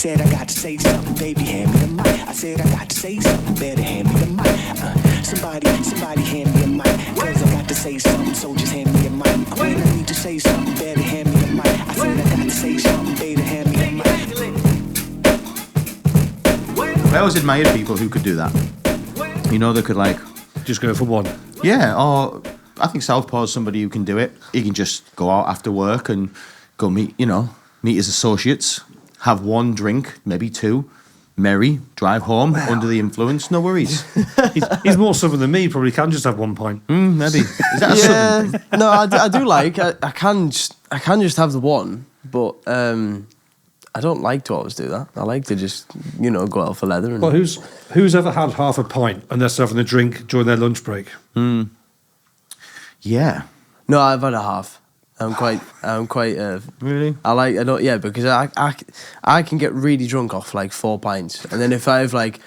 said I got to say something, baby, hand me the mic. I said I got to say something, better hand me the mic. Somebody hand me a mic, cause I got to say something, so just hand me a mic. When I need to say something, better hand me the mic. I said I got to say something, better hand me the mic. I always admired people who could do that. You know, they could like... Just go for one. Yeah, or I think Southpaw's somebody who can do it. He can just go out after work and go meet his associates, have one drink, maybe two, merry, drive home under the influence, no worries. He's more southern than me, probably can just have 1 pint. Maybe. Is that a southern thing? No, I do like, I can just have the one, but I don't like to always do that. I like to just, go out for leather. And... Well, who's ever had half a pint unless they're having a drink during their lunch break? Yeah. No, I've had a half. I'm quite. Really? Because I can get really drunk off like 4 pints, and then if I have like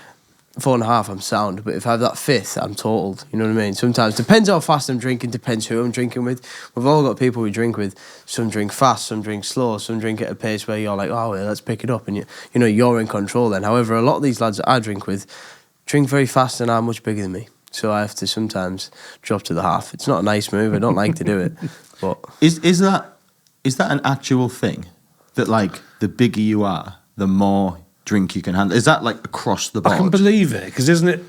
4.5, I'm sound. But if I have that fifth, I'm totaled. You know what I mean? Sometimes depends how fast I'm drinking, depends who I'm drinking with. We've all got people we drink with. Some drink fast, some drink slow, some drink at a pace where you're like, oh, yeah, let's pick it up, and you're in control then. However, a lot of these lads that I drink with drink very fast and are much bigger than me. So I have to sometimes drop to the half. It's not a nice move. I don't like to do it. But is that an actual thing? That like the bigger you are, the more drink you can handle? Is that like across the board? I can believe it, because isn't it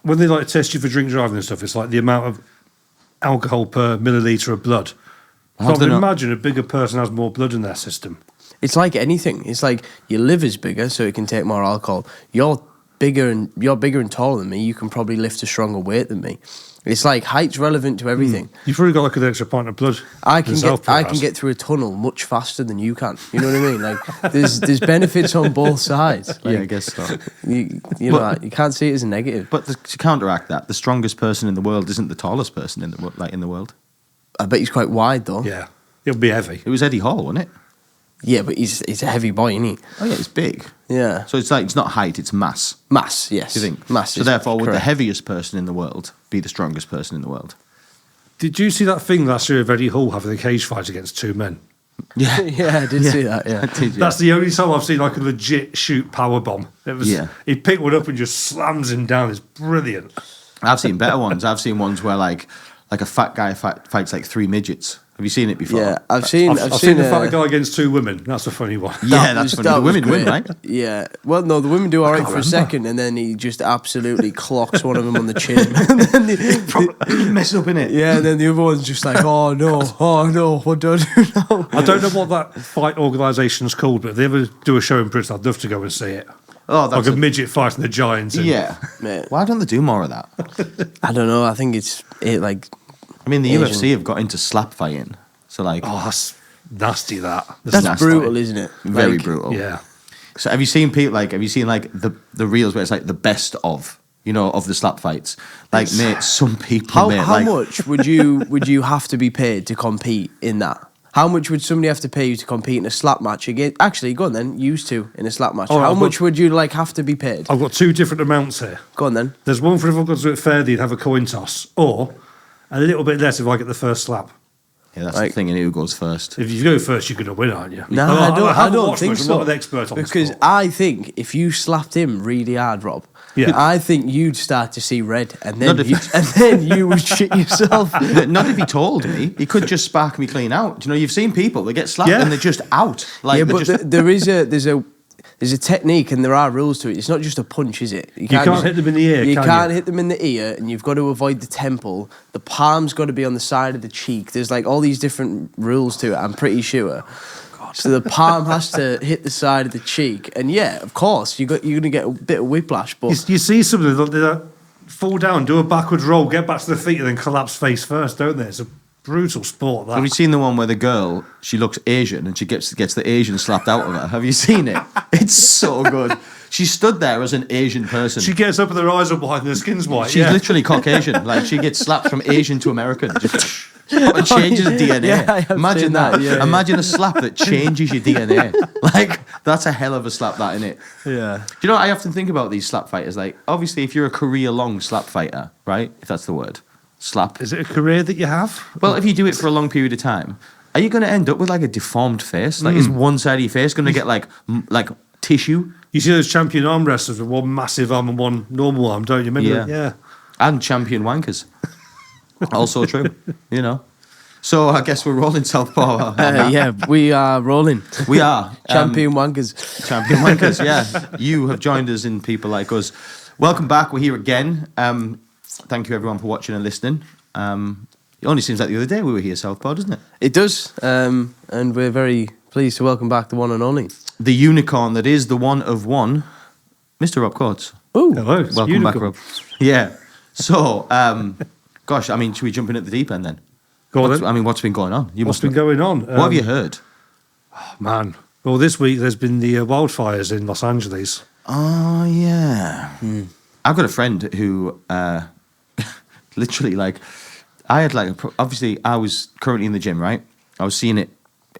when they like test you for drink driving and stuff? It's like the amount of alcohol per milliliter of blood. So I can imagine a bigger person has more blood in their system. It's like anything. It's like your liver's bigger, so it can take more alcohol. You're bigger and taller than me. You can probably lift a stronger weight than me. It's like height's relevant to everything. You've probably got like an extra pint of blood. I can get through a tunnel much faster than you can. You know what I mean? Like there's benefits on both sides. Like, yeah, I guess so. You can't see it as a negative. But to counteract that, the strongest person in the world isn't the tallest person in the world. I bet he's quite wide though. Yeah, it'll be heavy. It was Eddie Hall, wasn't it? Yeah, but he's a heavy boy, isn't he? Oh yeah, he's big. Yeah. So it's not height, it's mass. Mass, yes. Do you think? Mass. So therefore, would the correct. heaviest person in the world be the strongest person in the world? Did you see that thing last year of Eddie Hall having a cage fight against 2 men? Yeah, yeah, I did see that. Yeah, I did, yeah. That's the only time I've seen like a legit shoot power bomb. It was. Yeah. He picked one up and just slams him down. It's brilliant. I've seen better ones. I've seen ones where like a fat guy fights like 3 midgets. Have you seen it before? Yeah, I've seen the fat guy against 2 women. That's a funny one. Yeah, that's funny. The women win, right? Yeah. Well, no, the women do all right for a second, and then he just absolutely clocks one of them on the chin. And then he messes up in it. Yeah, and then the other one's just like, oh no, what do I do now? I don't know what that fight organisation's called, but if they ever do a show in Britain, I'd love to go and see it. Oh, that's like a midget fighting the giants. Yeah. Why don't they do more of that? I don't know. I think it's like. I mean, the UFC have got into slap fighting, so like, that's nasty. That's nasty. Brutal, isn't it? Very brutal. Yeah. So have you seen people the reels where it's like the best of the slap fights? Like, mate, some people. How much would you have to be paid to compete in that? How much would somebody have to pay you to compete in a slap match again? Actually, go on then. Used to in a slap match. How much would you have to be paid? I've got 2 different amounts here. Go on then. There's one for if I've got to do it fairly and have a coin toss, or a little bit less if I get the first slap. Yeah, that's the thing, and who goes first? If you go first, you're going to win, aren't you? No, I don't think so. I'm not an expert on because the sport. I think if you slapped him really hard, Rob, yeah. I think you'd start to see red, and then you would shit yourself. Not if he told me. He could just spark me clean out. You've seen people that get slapped and they're just out. There's a technique and there are rules to it. It's not just a punch, is it? You can't hit them in the ear, You can't hit them in the ear, and you've got to avoid the temple. The palm's got to be on the side of the cheek. There's like all these different rules to it, I'm pretty sure. So the palm has to hit the side of the cheek. And yeah, of course, you're going to get a bit of whiplash. But you see some of them, they fall down, do a backwards roll, get back to their feet, and then collapse face first, don't they? It's a brutal sport, that. Have you seen the one where the girl, she looks Asian and she gets the Asian slapped out of her? Have you seen it? It's so good. She stood there as an Asian person. She gets up and her eyes are behind, her skin's white. She's literally Caucasian. Like, she gets slapped from Asian to American. Just and changes DNA. Yeah, Imagine that. Yeah, Imagine a slap that changes your DNA. Like, that's a hell of a slap, that, isn't it? Yeah. Do you know what I often think about these slap fighters? Like, obviously, if you're a career-long slap fighter, right? If that's the word. Slap. Is it a career that you have? Well, if you do it for a long period of time, are you going to end up with like a deformed face? Like, is one side of your face going to get like tissue. You see those champion arm wrestlers with one massive arm and one normal arm, don't you? Remember Yeah. that? Yeah. And champion wankers. Also true, you know. So I guess we're rolling Southpaw. Yeah, we are rolling. We are. Champion wankers. Champion wankers, yeah. You have joined us in People Like Us. Welcome back. We're here again. Thank you, everyone, for watching and listening. It only seems like the other day we were here, Southpaw, doesn't it? It does. And we're very pleased to welcome back the one and only. The unicorn that is the one of one, Mr. Rob Coates. Oh, Hello. It's Welcome unicorn. back, Rob. Yeah. So, gosh, I mean, should we jump in at the deep end then? Go on then. What's been going on? What's been going on? What have you heard? Man. Well, this week there's been the wildfires in Los Angeles. Oh, yeah. I've got a friend who literally, like, I had, like, obviously, I was currently in the gym, right? I was seeing it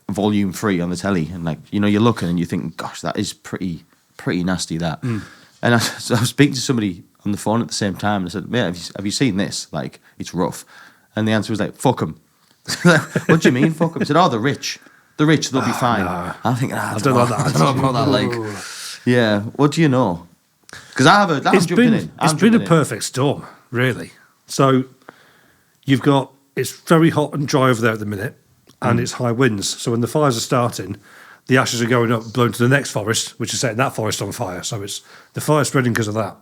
volume 3 on the telly, and, like, you know, you're looking and you think, gosh, that is pretty nasty, that. And so I was speaking to somebody on the phone at the same time, and I said, "Mate, have you seen this? Like, it's rough." And the answer was like, "Fuck them." What do you mean, fuck them? I said, "Oh, the rich, they'll be fine." No. I'm thinking, I don't know that. I don't know about that. Like, yeah, what do you know? Because It's been a perfect storm, really. So it's very hot and dry over there at the minute, and it's high winds. So when the fires are starting, the ashes are going up, blown to the next forest, which is setting that forest on fire. So it's the fire spreading because of that.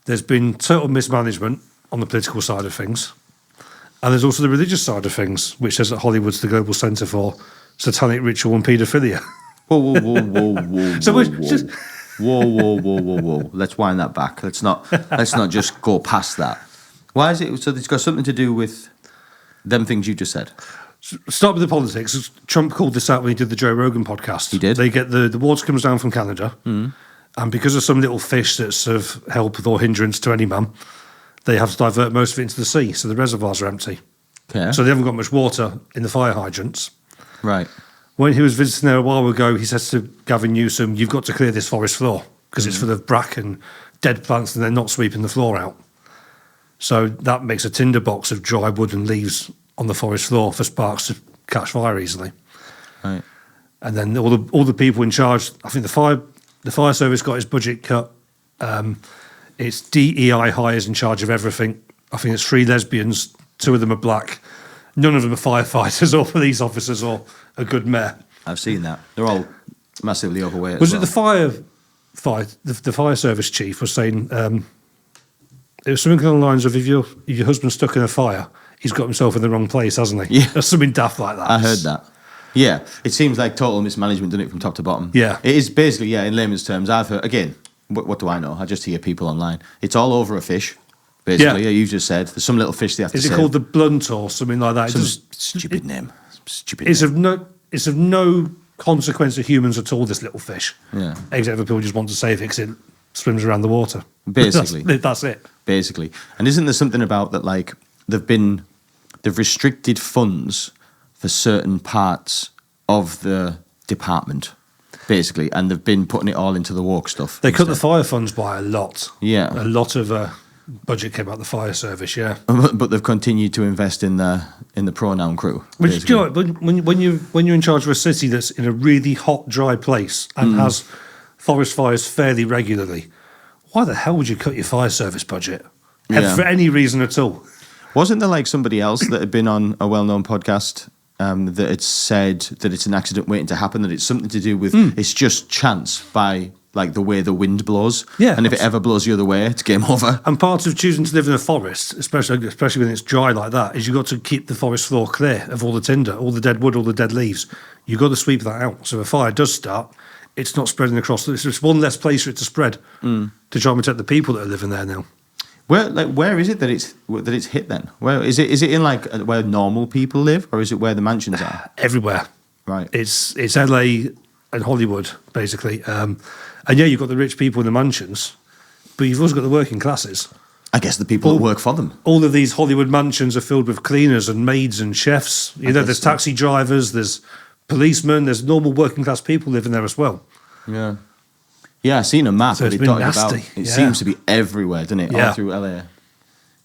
There's been total mismanagement on the political side of things. And there's also the religious side of things, which says that Hollywood's the global centre for satanic ritual and paedophilia. Whoa. So we're just... Whoa. Let's wind that back. Let's not just go past that. Why is it? So it's got something to do with them things you just said. Start with the politics. Trump called this out when he did the Joe Rogan podcast. He did. They get the water comes down from Canada, and because of some little fish that's of help or hindrance to any man, they have to divert most of it into the sea, so the reservoirs are empty. Okay. So they haven't got much water in the fire hydrants. Right. When he was visiting there a while ago, he says to Gavin Newsom, "You've got to clear this forest floor because it's full of bracken, dead plants, and they're not sweeping the floor out." So that makes a tinderbox of dry wood and leaves on the forest floor for sparks to catch fire easily. Right. And then all the people in charge, I think the fire service got his budget cut. It's DEI hires in charge of everything. I think it's 3 lesbians, 2 of them are black. None of them are firefighters or police officers or a good mayor. I've seen that. They're all massively overweight. Was it the fire service chief was saying it was something along the lines of if your husband's stuck in a fire, he's got himself in the wrong place, hasn't he? Yeah. Or something daft like that. I heard that. Yeah, it seems like total mismanagement, doesn't it, from top to bottom? Yeah. It is basically, in layman's terms, I've heard, again, what do I know? I just hear people online. It's all over a fish, basically. Yeah. You just said. There's some little fish they have to Is it save. called the blunt or something like that? Some stupid name. Stupid It's name. of no consequence to humans at all, this little fish. Yeah. Except for people just want to save it because it swims around the water. Basically. That's it. Basically. And isn't there something about that, like, they've restricted funds for certain parts of the department, basically, and they've been putting it all into the woke stuff. They cut the instead. fire funds by a lot. Yeah. A lot of budget came out of the fire service, yeah. But they've continued to invest in the pronoun crew. Which, do you know, when you're in charge of a city that's in a really hot, dry place and has forest fires fairly regularly, why the hell would you cut your fire service budget? Yeah. For any reason at all. Wasn't there like somebody else that had been on a well-known podcast that had said that it's an accident waiting to happen, that it's something to do with it's just chance by like the way the wind blows. Yeah, and if it ever blows the other way, it's game over. And part of choosing to live in a forest, especially when it's dry like that, is you've got to keep the forest floor clear of all the tinder, all the dead wood, all the dead leaves. You've got to sweep that out. So if a fire does start, it's not spreading across. It's just one less place for it to spread to try and protect the people that are living there now. Where is it that it's hit then? Where is it? Is it in like where normal people live, or is it where the mansions are? Everywhere. Right. It's LA and Hollywood basically, and yeah, you've got the rich people in the mansions, but you've also got the working classes. I guess the people that work for them. All of these Hollywood mansions are filled with cleaners and maids and chefs. You know, there's taxi drivers, there's policemen, there's normal working class people living there as well. Yeah. Yeah, I've seen a map. So it's it been dotted nasty. About. It seems to be everywhere, doesn't it? Yeah. All through LA.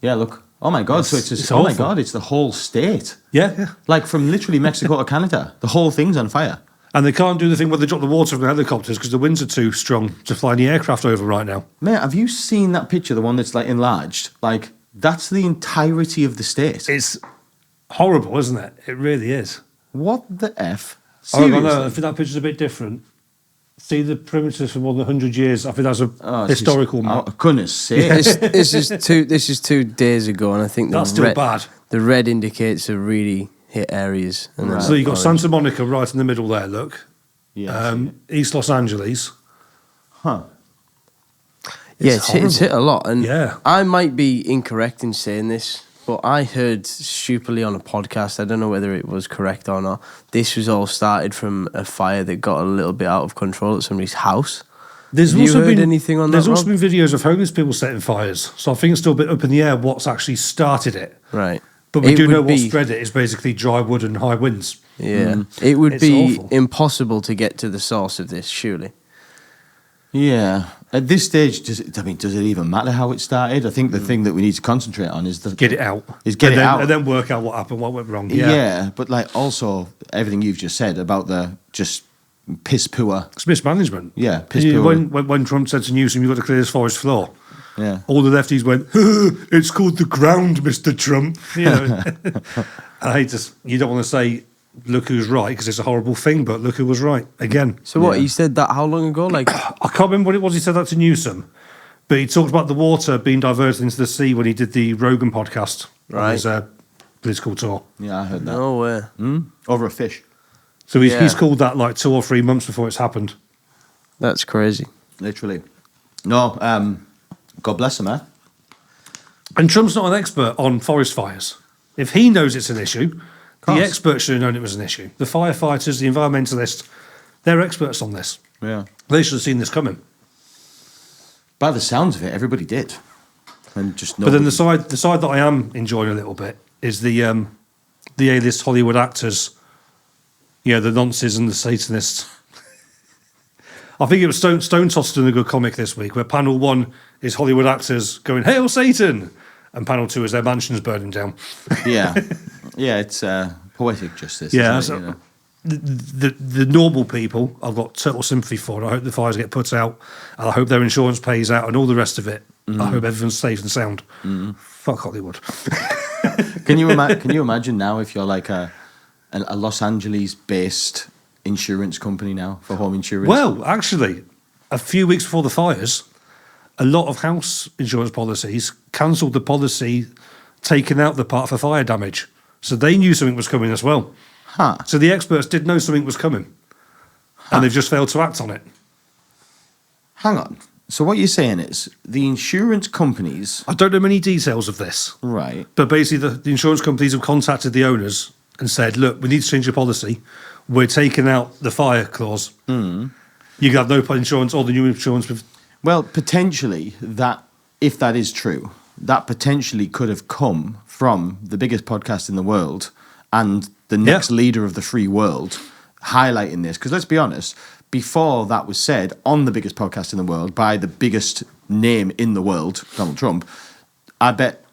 Yeah, look. Oh my God! So It's oh my awful. God! It's the whole state. Yeah. Like from literally Mexico to Canada, the whole thing's on fire. And they can't do the thing where they drop the water from the helicopters because the winds are too strong to fly any aircraft over right now. Mate, have you seen that picture, the one that's like enlarged? Like, that's the entirety of the state. It's horrible, isn't it? It really is. What the F? Oh, Seriously? no, I think that picture's a bit different. See the perimeters for more than 100 years. I think that's a historical map. Oh, goodness sake. This is 2 days ago, and I think That's still bad. The red indicates a really hit areas. And then So you've got orange. Santa Monica right in the middle there, look. Yeah. East Los Angeles. Huh. Yeah, it's hit a lot. And Yeah. I might be incorrect in saying this, but I heard stupidly on a podcast, I don't know whether it was correct or not, this was all started from a fire that got a little bit out of control at somebody's house. There's Have you also heard been anything on There's that, also Rob? been videos of homeless people setting fires. So I think it's still a bit up in the air what's actually started it. Right. But we It do know would what be- spread it is basically dry wood and high winds. Yeah. It would It's be awful. impossible to get to the source of this, surely. Yeah. At this stage, does it even matter how it started? I think the thing that we need to concentrate on is Get it out. Is get and it then, out. And then work out what happened, what went wrong. Yeah. But like also everything you've just said about the just piss poor. It's mismanagement. Yeah, piss You know, poor. when Trump said to Newsom, you've got to clear this forest floor. Yeah. All the lefties went, it's called the ground, Mr. Trump. You know, you don't want to say, look who's right, because it's a horrible thing, but look who was right again. So what, he said that how long ago? Like, I can't remember what it was he said that to Newsom, but he talked about the water being diverted into the sea when he did the Rogan podcast on Right. his political tour. Yeah, I heard that. no way. Over a fish. So he's Yeah. called that like 2 or 3 months before it's happened. That's crazy. Literally. No, God bless him, eh? And Trump's not an expert on forest fires. If he knows it's an issue, the experts should have known it was an issue. The firefighters, the environmentalists, they're experts on this. Yeah. They should have seen this coming. By the sounds of it, everybody did. And just But then nobody- the side that I am enjoying a little bit is the A-list Hollywood actors, the nonces and the Satanists. I think it was Stone Tossed in a good comic this week, where panel 1 is Hollywood actors going, "Hail Satan!" and panel 2 is their mansions burning down. Yeah. Yeah, it's poetic justice. Yeah, isn't so it, you know? the normal people, I've got total sympathy for. I hope the fires get put out, and I hope their insurance pays out, and all the rest of it. I hope everyone's safe and sound. Fuck Hollywood. Can you imagine now if you're like a Los Angeles-based insurance company now for home insurance? Well, actually, a few weeks before the fires, a lot of house insurance policies cancelled the policy taking out the part for fire damage. So they knew something was coming as well. Huh. So the experts did know something was coming. And they've just failed to act on it. Hang on. So what you're saying is the insurance companies, I don't know many details of this. right? But basically, the insurance companies have contacted the owners and said, look, we need to change your policy. We're taking out the fire clause. You can have no insurance or the new insurance with... Well, potentially that, if that is true, that potentially could have come from the biggest podcast in the world and the next leader of the free world highlighting this. Because let's be honest, before that was said on the biggest podcast in the world by the biggest name in the world, Donald Trump, I bet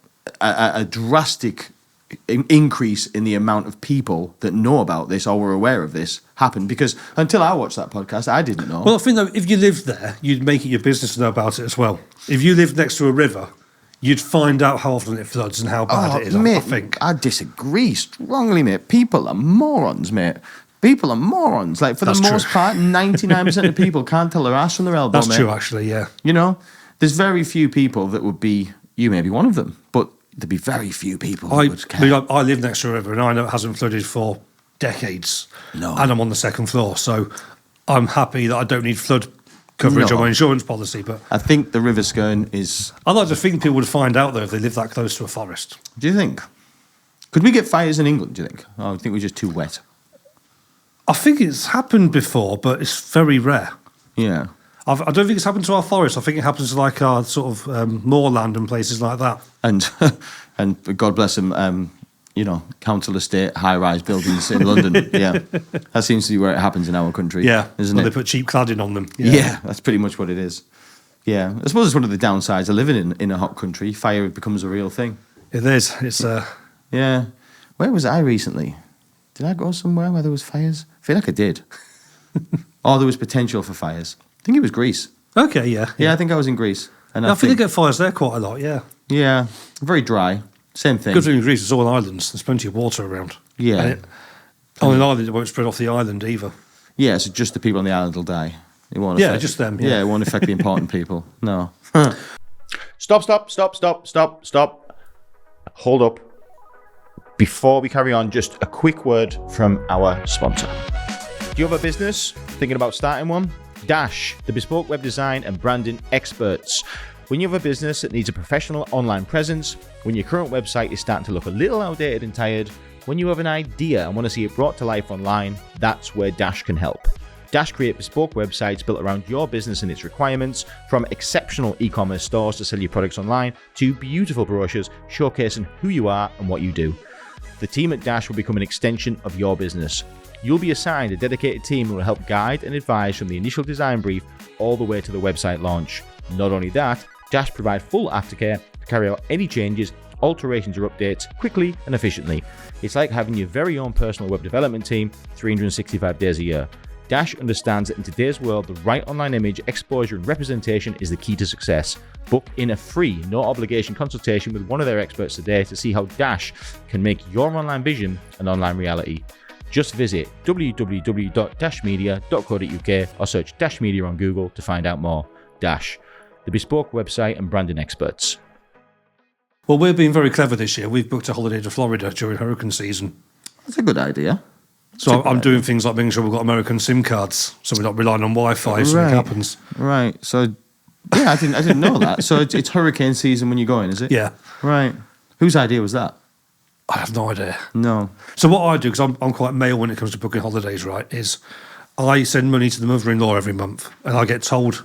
a drastic increase in the amount of people that know about this or were aware of this happened. Because until I watched that podcast, I didn't know. Well, I think that if you lived there, you'd make it your business to know about it as well. If you lived next to a river, you'd find out how often it floods and how bad it is, mate, I think. I disagree strongly, mate. People are morons, mate. People are morons. Like, for That's the most true. part, 99% of people can't tell their ass from their elbow, That's mate. true, actually, yeah. You know? There's very few people that would be... You may be one of them, but there'd be very few people that would care. I live next to a river and I know it hasn't flooded for decades. No. And I'm on the second floor, so I'm happy that I don't need flood coverage No. on my insurance policy. But I think the river Skern is... I'd like to think people would find out, though, if they live that close to a forest. Do you think? Could we get fires in England, do you think? Oh, I think we're just too wet. I think it's happened before, but it's very rare. Yeah. I don't think it's happened to our forest. I think it happens to like our sort of moorland and places like that. And and God bless them, council estate, high-rise buildings in London. Yeah. That seems to be where it happens in our country. Yeah, Isn't when it? they put cheap cladding on them. Yeah, that's pretty much what it is. Yeah, I suppose it's one of the downsides of living in a hot country. Fire becomes a real thing. It is. It's Yeah. Where was I recently? Did I go somewhere where there was fires? I feel like I did. or there was potential for fires. I think it was Greece. Okay, yeah. Yeah, I think I was in Greece. And I think they get fires there quite a lot, yeah. Yeah, very dry. Same thing. Good thing in Greece, it's all islands. There's plenty of water around. Yeah. On an island, it won't spread off the island either. Yeah, so just the people on the island will die. It won't Yeah, affect, just them. Yeah, Yeah, it won't affect the important people. No. Stop. Hold up. Before we carry on, just a quick word from our sponsor. Do you have a business? Thinking about starting one? Dash, the bespoke web design and branding experts. When you have a business that needs a professional online presence, when your current website is starting to look a little outdated and tired, when you have an idea and want to see it brought to life online, that's where Dash can help. Dash create bespoke websites built around your business and its requirements, from exceptional e-commerce stores to sell your products online, to beautiful brochures showcasing who you are and what you do. The team at Dash will become an extension of your business. You'll be assigned a dedicated team who will help guide and advise from the initial design brief all the way to the website launch. Not only that, Dash provide full aftercare to carry out any changes, alterations or updates quickly and efficiently. It's like having your very own personal web development team 365 days a year. Dash understands that in today's world, the right online image, exposure and representation is the key to success. Book in a free, no obligation consultation with one of their experts today to see how Dash can make your online vision an online reality. Just visit www.dashmedia.co.uk or search Dash Media on Google to find out more. Dash, the bespoke website and branding experts. Well, we're being very clever this year. We've booked a holiday to Florida during hurricane season. That's a good idea. So I'm doing things like making sure we've got American SIM cards, so we're not relying on Wi-Fi if something happens. Right. So, yeah, I didn't know that. So it's hurricane season when you're going, is it? Yeah. Right. Whose idea was that? I have no idea. No. So what I do, because I'm quite male when it comes to booking holidays, right, is I send money to the mother-in-law every month, and I get told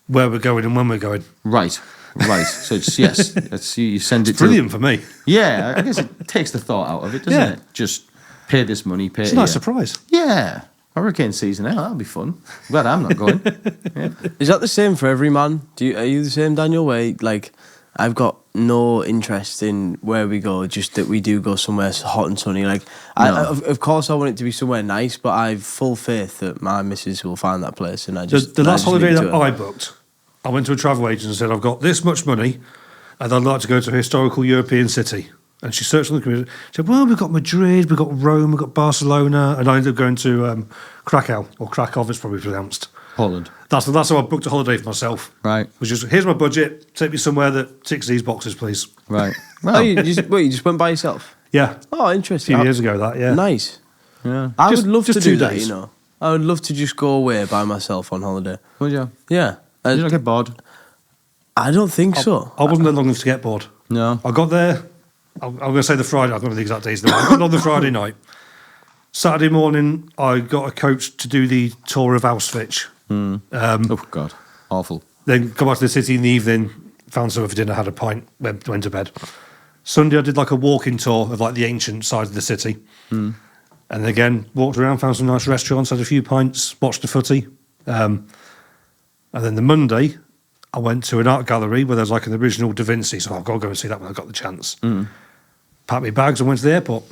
where we're going and when we're going. Right. So it's, yes, you send it It's brilliant for me. Yeah, I guess it takes the thought out of it, doesn't it? Just pay this money, pay It's it. a nice surprise. Yeah. Hurricane season, that'll be fun. Glad I'm not going. Yeah. Is that the same for every man? Are you the same, Daniel? Where like I've got no interest in where we go, just that we do go somewhere hot and sunny. Like, No. of course, I want it to be somewhere nice, but I've full faith that my missus will find that place. And I just The last holiday leave it that to her. I booked, I went to a travel agent and said, I've got this much money and I'd like to go to a historical European city. And she searched on the computer. She said, well, we've got Madrid, we've got Rome, we've got Barcelona. And I ended up going to Krakow, or Krakow, it's probably pronounced. Poland. That's how I booked a holiday for myself. Right. It was just, here's my budget, take me somewhere that ticks these boxes, please. Right. Oh, Well, you just went by yourself? Yeah. Oh, A interesting. few years ago, that, yeah. Nice. yeah. I Just- would love just to do 2 that, days. you know. I would love to just go away by myself on holiday. Would you? Yeah. Did you not get bored? I don't think so. I wasn't there long enough to get bored. No. I got there, I'm going to say the Friday, I don't know the exact days. I got on the Friday night. Saturday morning, I got a coach to do the tour of Auschwitz. Oh, God. Awful. Then come back to the city in the evening, found something for dinner, had a pint, went to bed. Sunday, I did like a walking tour of like the ancient side of the city. And again, walked around, found some nice restaurants, had a few pints, watched the footy. And then the Monday, I went to an art gallery where there's like an original Da Vinci, so I've got to go and see that when I got the chance. Packed my bags and went to the airport.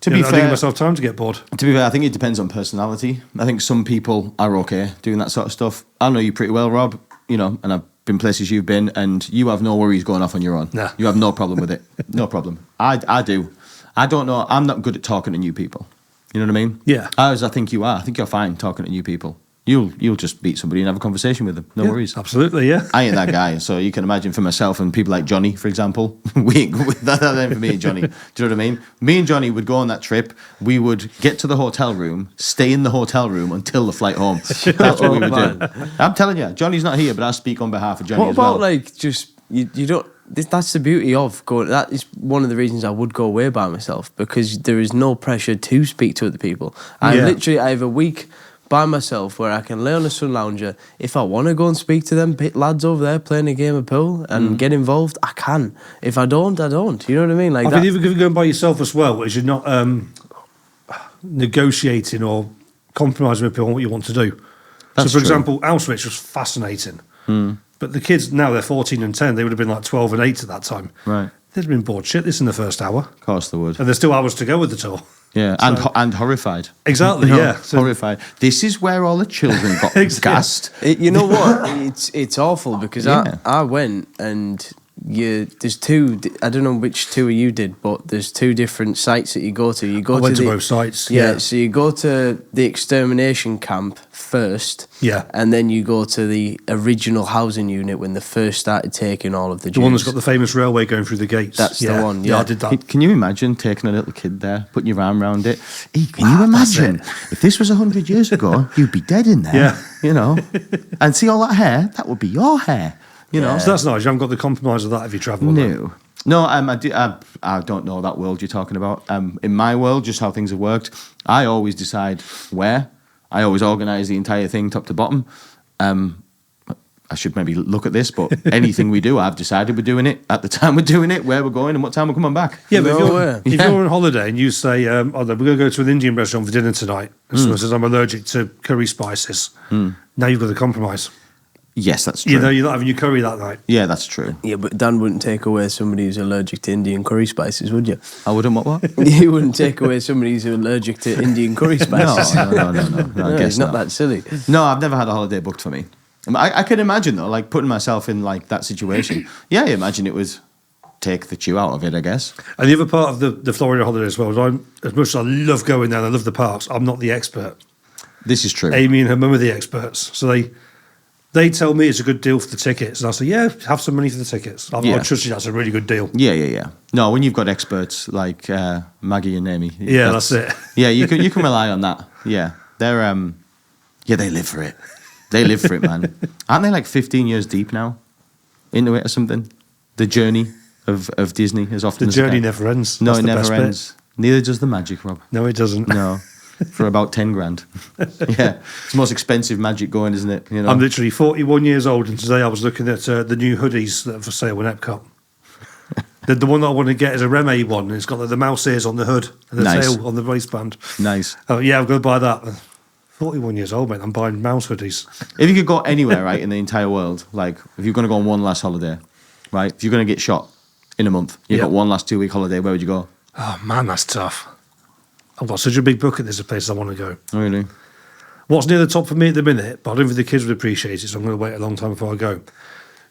To be I fair, didn't give myself time to get bored. To be fair, I think it depends on personality. I think some people are okay doing that sort of stuff. I know you pretty well, Rob, you know, and I've been places you've been, and you have no worries going off on your own. Nah. You have no problem with it. No problem. I do. I don't know. I'm not good at talking to new people. You know what I mean? Yeah. As I think you are. I think you're fine talking to new people. You'll just meet somebody and have a conversation with them. No worries. Absolutely, yeah. I ain't that guy, so you can imagine for myself and people like Johnny, for example. That ain't for me and Johnny. Do you know what I mean? Me and Johnny would go on that trip. We would get to the hotel room, stay in the hotel room until the flight home. That's what we would do. I'm telling you, Johnny's not here, but I speak on behalf of Johnny What as well. about like just you don't? That's the beauty of going. That is one of the reasons I would go away by myself, because there is no pressure to speak to other people. I have a week by myself where I can lay on a sun lounger. If I want to go and speak to them lads over there playing a game of pool and get involved, I can. If I don't, I don't. You know what I mean? Like I that. think even if you're going by yourself as well, is you're not negotiating or compromising with people on what you want to do. That's so, for true. example, Auschwitz was fascinating. But the kids, now they're 14 and 10, they would have been like 12 and 8 at that time. Right. They'd have been bored shitless in the first hour. Of course they would. And there's still hours to go with the tour. Yeah, and horrified. Exactly, You know, yeah. So- horrified. This is where all the children got gassed. You know what? It's awful because Yeah. I went and there's two. I don't know which two you did, but there's two different sites that you go to. You go I went to the, both sites. Yeah, so you go to the extermination camp first. Yeah. and then you go to the original housing unit when they first started taking all of the Jews. The one that's got the famous railway going through the gates. That's the one, yeah. I did that. Can you imagine taking a little kid there, putting your arm around it? Hey, can you imagine if this was 100 years ago, you'd be dead in there, Yeah. you know? And see all that hair? That would be your hair, you know? So that's nice. You haven't got the compromise of that if you travel. No, I don't know that world you're talking about. In my world, just how things have worked, I always decide where. I always organise the entire thing top to bottom. I should maybe look at this, but anything we do, I've decided we're doing it at the time we're doing it, where we're going, and what time we're coming back. Yeah, but if Yeah. you're on holiday and you say, we're going to go to an Indian restaurant for dinner tonight, and someone says, I'm allergic to curry spices, now you've got to compromise. Yes, that's true. You know, you're not having your curry that night. Yeah, that's true. Yeah, but Dan wouldn't take away somebody who's allergic to Indian curry spices, would you? I wouldn't what? You wouldn't take away somebody who's allergic to Indian curry spices. No, I guess he's not that silly. No, I've never had a holiday booked for me. I can imagine though, like putting myself in like that situation. Yeah, I imagine it was take the chew out of it, I guess. And the other part of the Florida holiday as well is as much as I love going there and I love the parks, I'm not the expert. This is true. Amy and her mum are the experts. So they tell me it's a good deal for the tickets. And I say, yeah, have some money for the tickets. I trust you, that's a really good deal. Yeah. No, when you've got experts like Maggie and Amy. Yeah, that's it. Yeah, you can rely on that. Yeah. They're they live for it. They live for it, man. Aren't they like 15 years deep now into it or something? The journey of Disney as often as The journey never ends. No, That's it the best never bit. ends. Neither does the magic, Rob. No, it doesn't. No. For about 10 grand. Yeah. It's the most expensive magic going, isn't it? You know? I'm literally 41 years old, and today I was looking at the new hoodies that are for sale in Epcot. The one that I want to get is a Reme one, and it's got the mouse ears on the hood and the Nice. tail on the waistband. Nice. Oh, yeah, I'm going to buy that. 41 years old, mate. I'm buying mouse hoodies. If you could go anywhere, right, in the entire world, like if you're going to go on one last holiday, right, if you're going to get shot in a month, you've got one last 2-week holiday, where would you go? Oh, man, that's tough. I've got such a big bucket list of places I want to go. Oh, really? What's near the top for me at the minute, but I don't think the kids would appreciate it, so I'm going to wait a long time before I go.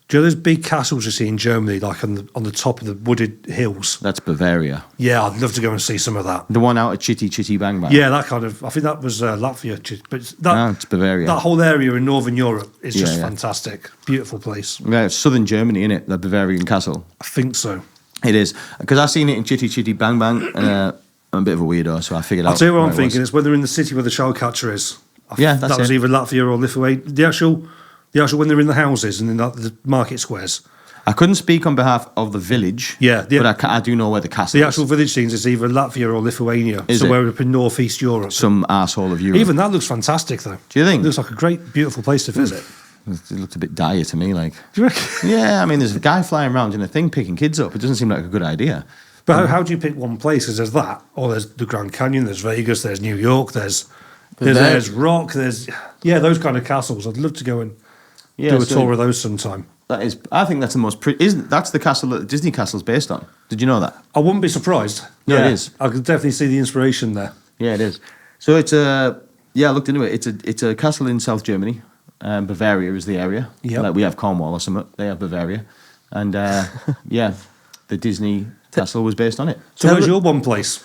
Do you know those big castles you see in Germany, like on the top of the wooded hills? That's Bavaria. Yeah, I'd love to go and see some of that. The one out at Chitty Chitty Bang Bang. Yeah, that kind of. I think that was Latvia, but It's Bavaria. that whole area in Northern Europe is just Yeah. fantastic. Beautiful place. Yeah, it's southern Germany, innit? The Bavarian castle. I think so. It is. Because I've seen it in Chitty Chitty Bang Bang, and I'm a bit of a weirdo, so I figured out. I'll tell you what where I'm it thinking. was. It's when they're in the city where the child catcher is. Yeah, that's that was it. either Latvia or Lithuania. The actual when they're in the houses and in the market squares. I couldn't speak on behalf of the village. Yeah, but I do know where the castle The is. actual village scenes is either Latvia or Lithuania. Is somewhere it? up in northeast Europe. Some arsehole of Europe. Even that looks fantastic, though. Do you think? It looks like a great, beautiful place to visit. It looked a bit dire to me, like. Do you reckon? Yeah, I mean, there's a guy flying around in a thing picking kids up. It doesn't seem like a good idea. But how do you pick one place? Because there's that, or there's the Grand Canyon, there's Vegas, there's New York, there's Rock, there's those kind of castles. I'd love to go and do a tour of those sometime. That is, I think that's the most. That's the castle that Disney Castle's based on. Did you know that? I wouldn't be surprised. No, it is. I could definitely see the inspiration there. Yeah, it is. So it's a. Yeah, I looked into it. It's a castle in South Germany. Bavaria is the area. Yeah, like we have Cornwall or something. They have Bavaria, and the Disney Castle was based on it. So where's your one place?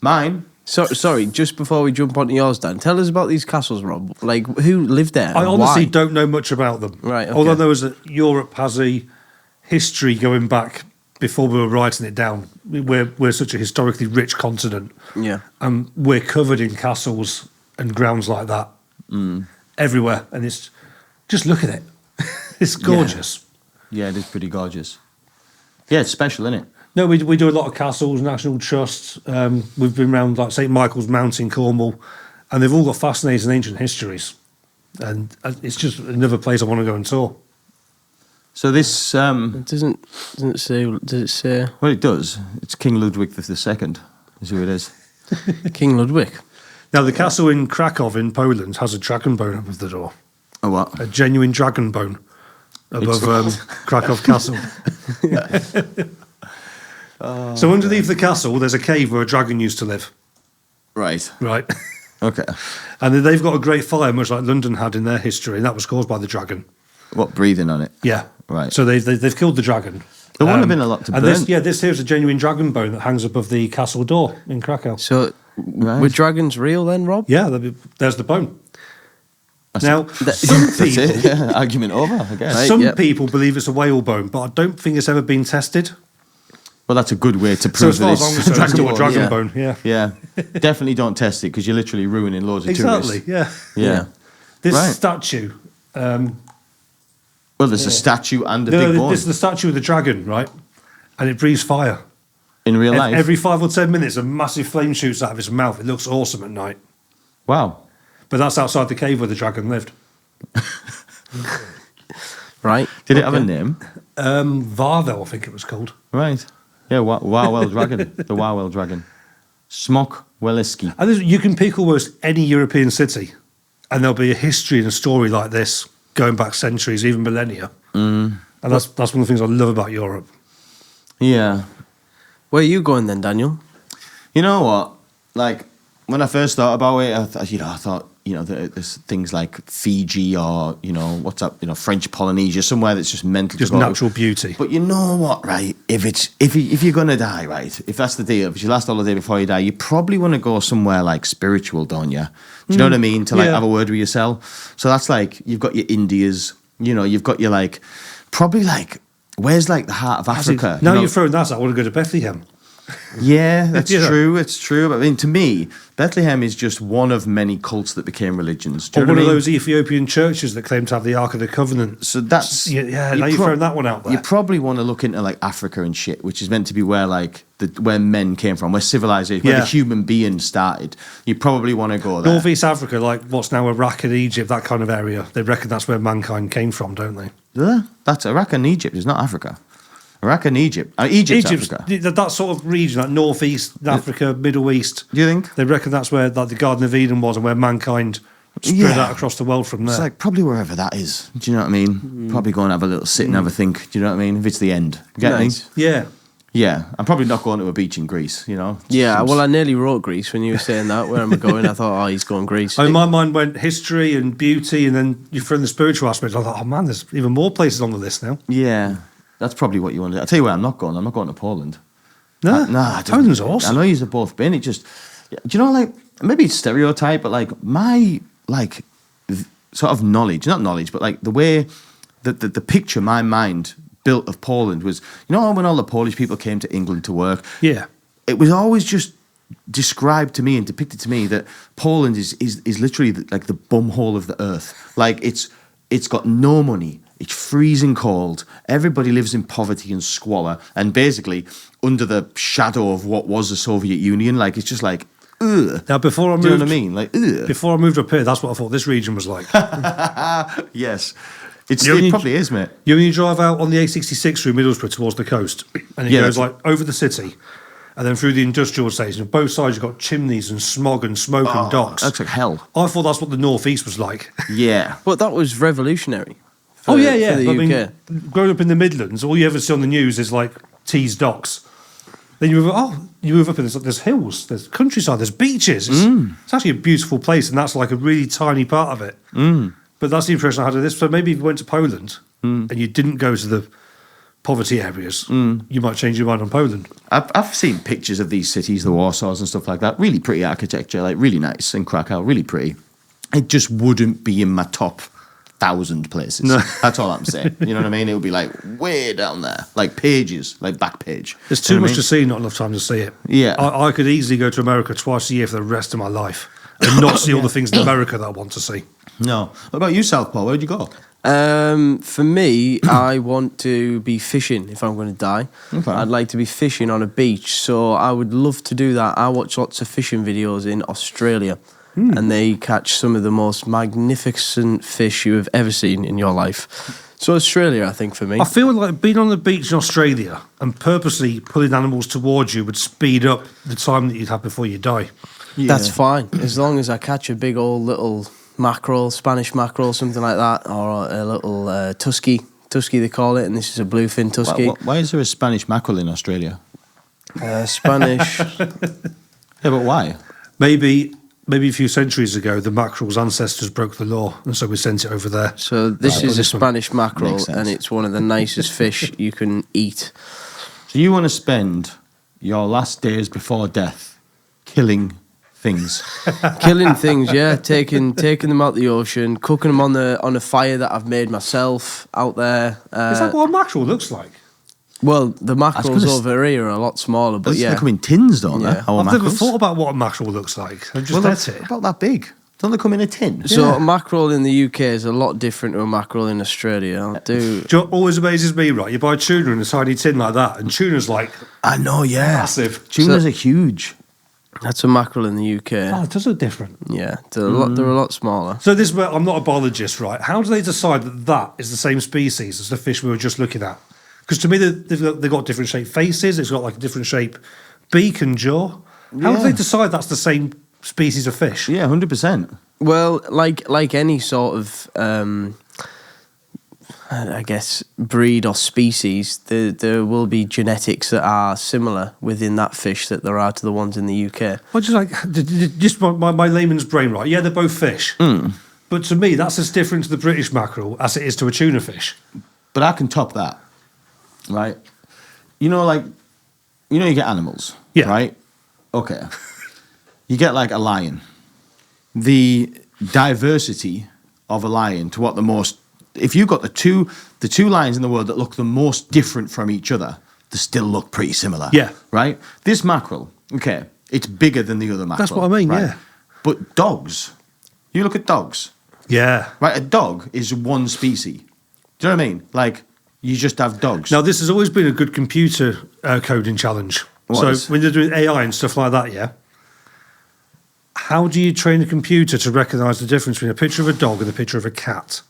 Mine. Sorry, just before we jump onto yours, Dan, tell us about these castles, Rob. Like, who lived there? I and honestly why? don't know much about them. Right, okay. All I know is that Europe has a history going back before we were writing it down. We're such a historically rich continent. Yeah. And we're covered in castles and grounds like that everywhere. And it's just look at it. It's gorgeous. Yeah, it is pretty gorgeous. Yeah, it's special, isn't it? No, we do a lot of castles, national trusts. We've been around like St Michael's Mount in Cornwall, and they've all got fascinating ancient histories. And it's just another place I want to go and tour. So this, It doesn't say. Does it say well, it does. It's King Ludwig II, is who it is. King Ludwig? Now, the castle in Krakow in Poland has a dragon bone above the door. Oh, what? A genuine dragon bone above Krakow Castle. So underneath the castle, there's a cave where a dragon used to live. Right. right? Okay. And then they've got a great fire, much like London had in their history, and that was caused by the dragon. What, breathing on it? Yeah. Right. So they've killed the dragon. There wouldn't have been a lot to burn. This here's a genuine dragon bone that hangs above the castle door in Krakow. So, were dragons real then, Rob? Yeah, there's the bone. Some That's people, it. Yeah, argument over, I guess. Right. some Yep. people believe it's a whale bone, but I don't think it's ever been tested. Well, that's a good way to So prove as far as I'm that it's concerned, it's still a dragon yeah. bone. Yeah, Yeah. Definitely don't test it because you're literally ruining loads of exactly. tourists. Yeah. Yeah. This Right. statue. Well, there's a statue and a No, big bone this is the statue of the dragon, right? And it breathes fire. in real life. Every 5 or 10 minutes, a massive flame shoots out of its mouth. It looks awesome at night. Wow. But that's outside the cave where the dragon lived. Right. Did it have a name? Varvel, I think it was called. Right. Yeah, Wawel Dragon. The Wawel Dragon. Smok Weleski. And you can pick almost any European city, and there'll be a history and a story like this going back centuries, even millennia. And that's one of the things I love about Europe. Yeah. Where are you going then, Daniel? You know what? Like, when I first thought about it, I thought, there's things like Fiji or, what's up, French Polynesia, somewhere that's just mental. Just to go to. natural beauty. But you know what, right? If you're gonna die, right? If that's the deal, if it's your last holiday before you die, you probably want to go somewhere like spiritual, don't you? Do you know what I mean? To like have a word with yourself. So that's like you've got your Indias, you've got your like probably like where's like the heart of Africa? Now you're throwing that out, I want to go to Bethlehem. Yeah, that's You know. true. It's true. But I mean, to me, Bethlehem is just one of many cults that became religions. Do Or you know one what of I mean? those Ethiopian churches that claim to have the Ark of the Covenant. So that's Yeah, now you're throwing that one out there. You probably want to look into like Africa and shit, which is meant to be where like where men came from, where civilization, where Yeah. the human being started. You probably want to go there. Northeast Africa, like what's now Iraq and Egypt, that kind of area. They reckon that's where mankind came from, don't they? Yeah, that's Iraq and Egypt. It's not Africa. Iraq and Egypt. Egypt's Africa. That sort of region, like Northeast Africa, Middle East. Do you think? They reckon that's where like the Garden of Eden was and where mankind spread out across the world from there. It's like probably wherever that is. Do you know what I mean? Probably go and have a little sit and have a think. Do you know what I mean? If it's the end. Get me? Yeah. Yeah. I'm probably not going to a beach in Greece, Yeah, well, I nearly wrote Greece when you were saying that. Where am I going? I thought, he's going Greece. I mean, my mind went history and beauty, and then you throw in the spiritual aspect. I thought, oh man, there's even more places on the list now. Yeah. That's probably what you want to do. I'll tell you where I'm not going. I'm not going to Poland. Nah, Poland's awesome. I know you've both been. It just, do you know, like, maybe it's stereotype, but like my, like, sort of knowledge, not knowledge, but like the way that the picture my mind built of Poland was, when all the Polish people came to England to work, Yeah. it was always just described to me and depicted to me that Poland is literally like the bumhole of the earth. Like it's got no money. It's freezing cold. Everybody lives in poverty and squalor, and basically under the shadow of what was the Soviet Union. Like it's just like, ugh. Now, before I moved, Do you know what I mean? Like, ugh. Before I moved up here, that's what I thought this region was like. Yes, You it only- probably is, mate. You only drive out on the A66 through Middlesbrough towards the coast, and it Yeah, goes that's- like over the city, and then through the industrial station. On both sides, you've got chimneys and smog and smoke and docks. That's like hell. I thought that's what the northeast was like. Yeah. But that was revolutionary. Oh yeah, yeah. For the But, UK. I mean, growing up in the Midlands, all you ever see on the news is like Tees docks. Then you move up and there's hills, there's countryside, there's beaches. It's actually a beautiful place, and that's like a really tiny part of it. But that's the impression I had of this. So maybe if you went to Poland and you didn't go to the poverty areas, you might change your mind on Poland. I've seen pictures of these cities, the Warsaws and stuff like that. Really pretty architecture, like really nice in Krakow, really pretty. It just wouldn't be in my top 1,000 places. No. That's all I'm saying. You know what I mean? It would be like way down there, like pages, like back page. There's You too know what much I to see, not enough time to see it. Yeah. I could easily go to America twice a year for the rest of my life and not see all the things in America that I want to see. mean? No. What about you, Southpaw? Where'd you go? For me, I want to be fishing if I'm going to die. Okay. I'd like to be fishing on a beach, so I would love to do that. I watch lots of fishing videos in Australia, and they catch some of the most magnificent fish you have ever seen in your life. So Australia, I think, for me. I feel like being on the beach in Australia and purposely pulling animals towards you would speed up the time that you'd have before you die. That's fine, as long as I catch a big old little mackerel, Spanish mackerel, something like that, or a little tusky they call it, and this is a bluefin tusky. Why is there a Spanish mackerel in Australia? Spanish. Yeah, but why? Maybe a few centuries ago, the mackerel's ancestors broke the law, and so we sent it over there. So this is a Spanish mackerel, Makes sense. and it's one of the nicest fish you can eat. So you want to spend your last days before death killing things. Killing things, yeah. Taking them out the ocean, cooking them on a fire that I've made myself out there. Is that what a mackerel looks like? Well, the mackerels gonna over here are a lot smaller, but They come in tins, don't they? Yeah. Our I've never mackerels? thought about what a mackerel looks like. I just ate it. about that big. Don't they come in a tin? So a mackerel in the UK is a lot different to a mackerel in Australia. Do you know what always amazes me, right? You buy tuna in a tiny tin like that, and tuna's like I know, yeah. massive. Tunas are huge. That's a mackerel in the UK. Oh, it does look different. Yeah, they're a lot smaller. So this, I'm not a biologist, right? How do they decide that that is the same species as the fish we were just looking at? Because to me, they've got different shaped faces. It's got like a different shape beak and jaw. How do they decide that's the same species of fish? Yeah, 100%. Well, like any sort of, I guess, breed or species, there will be genetics that are similar within that fish that there are to the ones in the UK. Well, just my layman's brain, right? Yeah, they're both fish. But to me, that's as different to the British mackerel as it is to a tuna fish. But I can top that, right? You get animals, Yeah. right? Okay. You get like a lion. The diversity of a lion to what the most... If you've got the two lions in the world that look the most different from each other, they still look pretty similar. Yeah. Right? This mackerel, okay, it's bigger than the other mackerel. That's what I mean, right? yeah. But dogs, you look at dogs, Yeah. right? A dog is one species. Do you know what I mean? Like, you just have dogs. Now, this has always been a good computer coding challenge. What is? When they're doing AI and stuff like that, yeah, how do you train a computer to recognise the difference between a picture of a dog and a picture of a cat?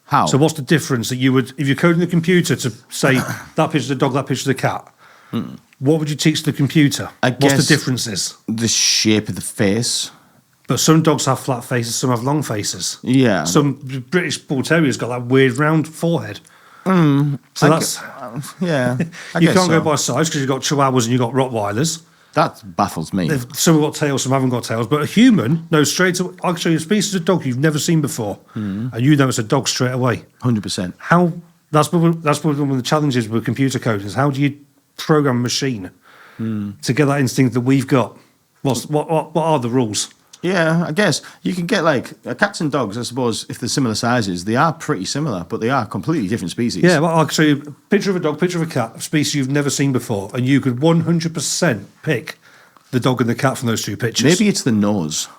How? So what's the difference that you would, if you're coding the computer to say that picture's a dog, that picture's a cat, what would you teach the computer? I What's guess- the differences? The shape of the face. But some dogs have flat faces, some have long faces. Yeah. Some British Bull Terrier's got that weird round forehead. So that's... Yeah. I you guess can't so. go by size because you've got Chihuahuas and you've got Rottweilers. That baffles me. Some have got tails, some haven't got tails. But a human knows straight away. I'll show you a species of dog you've never seen before, and you know it's a dog straight away. 100%. How? That's one of the challenges with computer coding. Is how do you program a machine to get that instinct that we've got? What are the rules? Yeah, I guess you can get like cats and dogs. I suppose if they're similar sizes, they are pretty similar, but they are completely different species. Yeah, well, I'll show you a picture of a dog, picture of a cat, a species you've never seen before, and you could 100% pick the dog and the cat from those two pictures. Maybe it's the nose,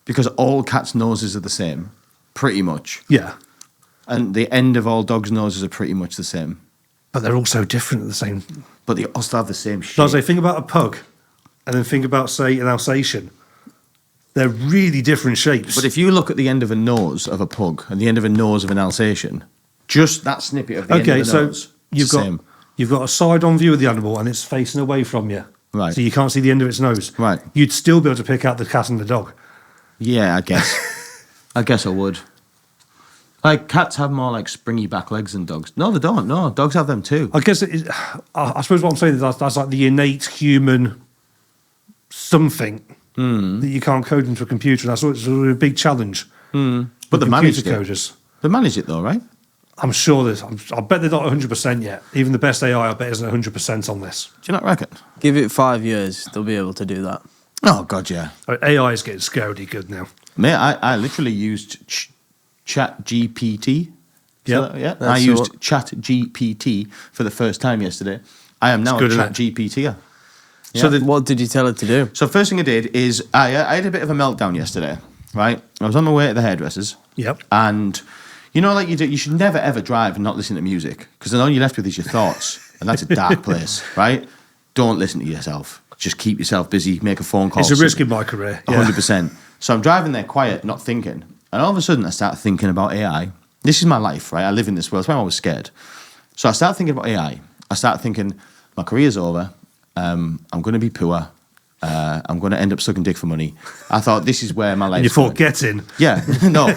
because all cats' noses are the same, pretty much, Yeah, and the end of all dogs' noses are pretty much the same, but they're all so different at the same. but they also have the same shape. So I say, think about a pug, and then think about, say, an Alsatian. They're really different shapes. But if you look at the end of a nose of a pug and the end of a nose of an Alsatian, just that snippet of the end of the nose, you've got a side-on view of the animal, and it's facing away from you. Right. So you can't see the end of its nose. Right. You'd still be able to pick out the cat and the dog. Yeah, I guess. I guess I would. Like, cats have more, like, springy back legs than dogs. No, they don't. No, dogs have them too. I guess I suppose what I'm saying is that's like the innate human something that you can't code into a computer. That's it's a big challenge. But they managed it. coders. They manage it, though, right? I'm sure there's. I bet they're not 100% yet. Even the best AI, I bet, isn't 100% on this. Do you not reckon? Give it 5 years, they'll be able to do that. Oh, God, yeah. AI is getting scarily good now. Mate, I literally used Chat GPT. Yep. Yeah. I That's used what- Chat GPT for the first time yesterday. I am now good, a isn't Chat GPT. So What did you tell it to do? So first thing I did is I had a bit of a meltdown yesterday, right? I was on my way to the hairdressers. Yep. And you know, like you should never ever drive and not listen to music, because then all you're left with is your thoughts, and that's a dark place, right? Don't listen to yourself. Just keep yourself busy. Make a phone call. It's a risk in my career. Yeah. 100%. So I'm driving there quiet, not thinking, and all of a sudden I start thinking about AI. This is my life, right? I live in this world. That's why I'm always scared. So I start thinking about AI. I start thinking my career's over. I'm going to be poor. I'm going to end up sucking dick for money. I thought this is where my life. And you thought getting. Yeah, no.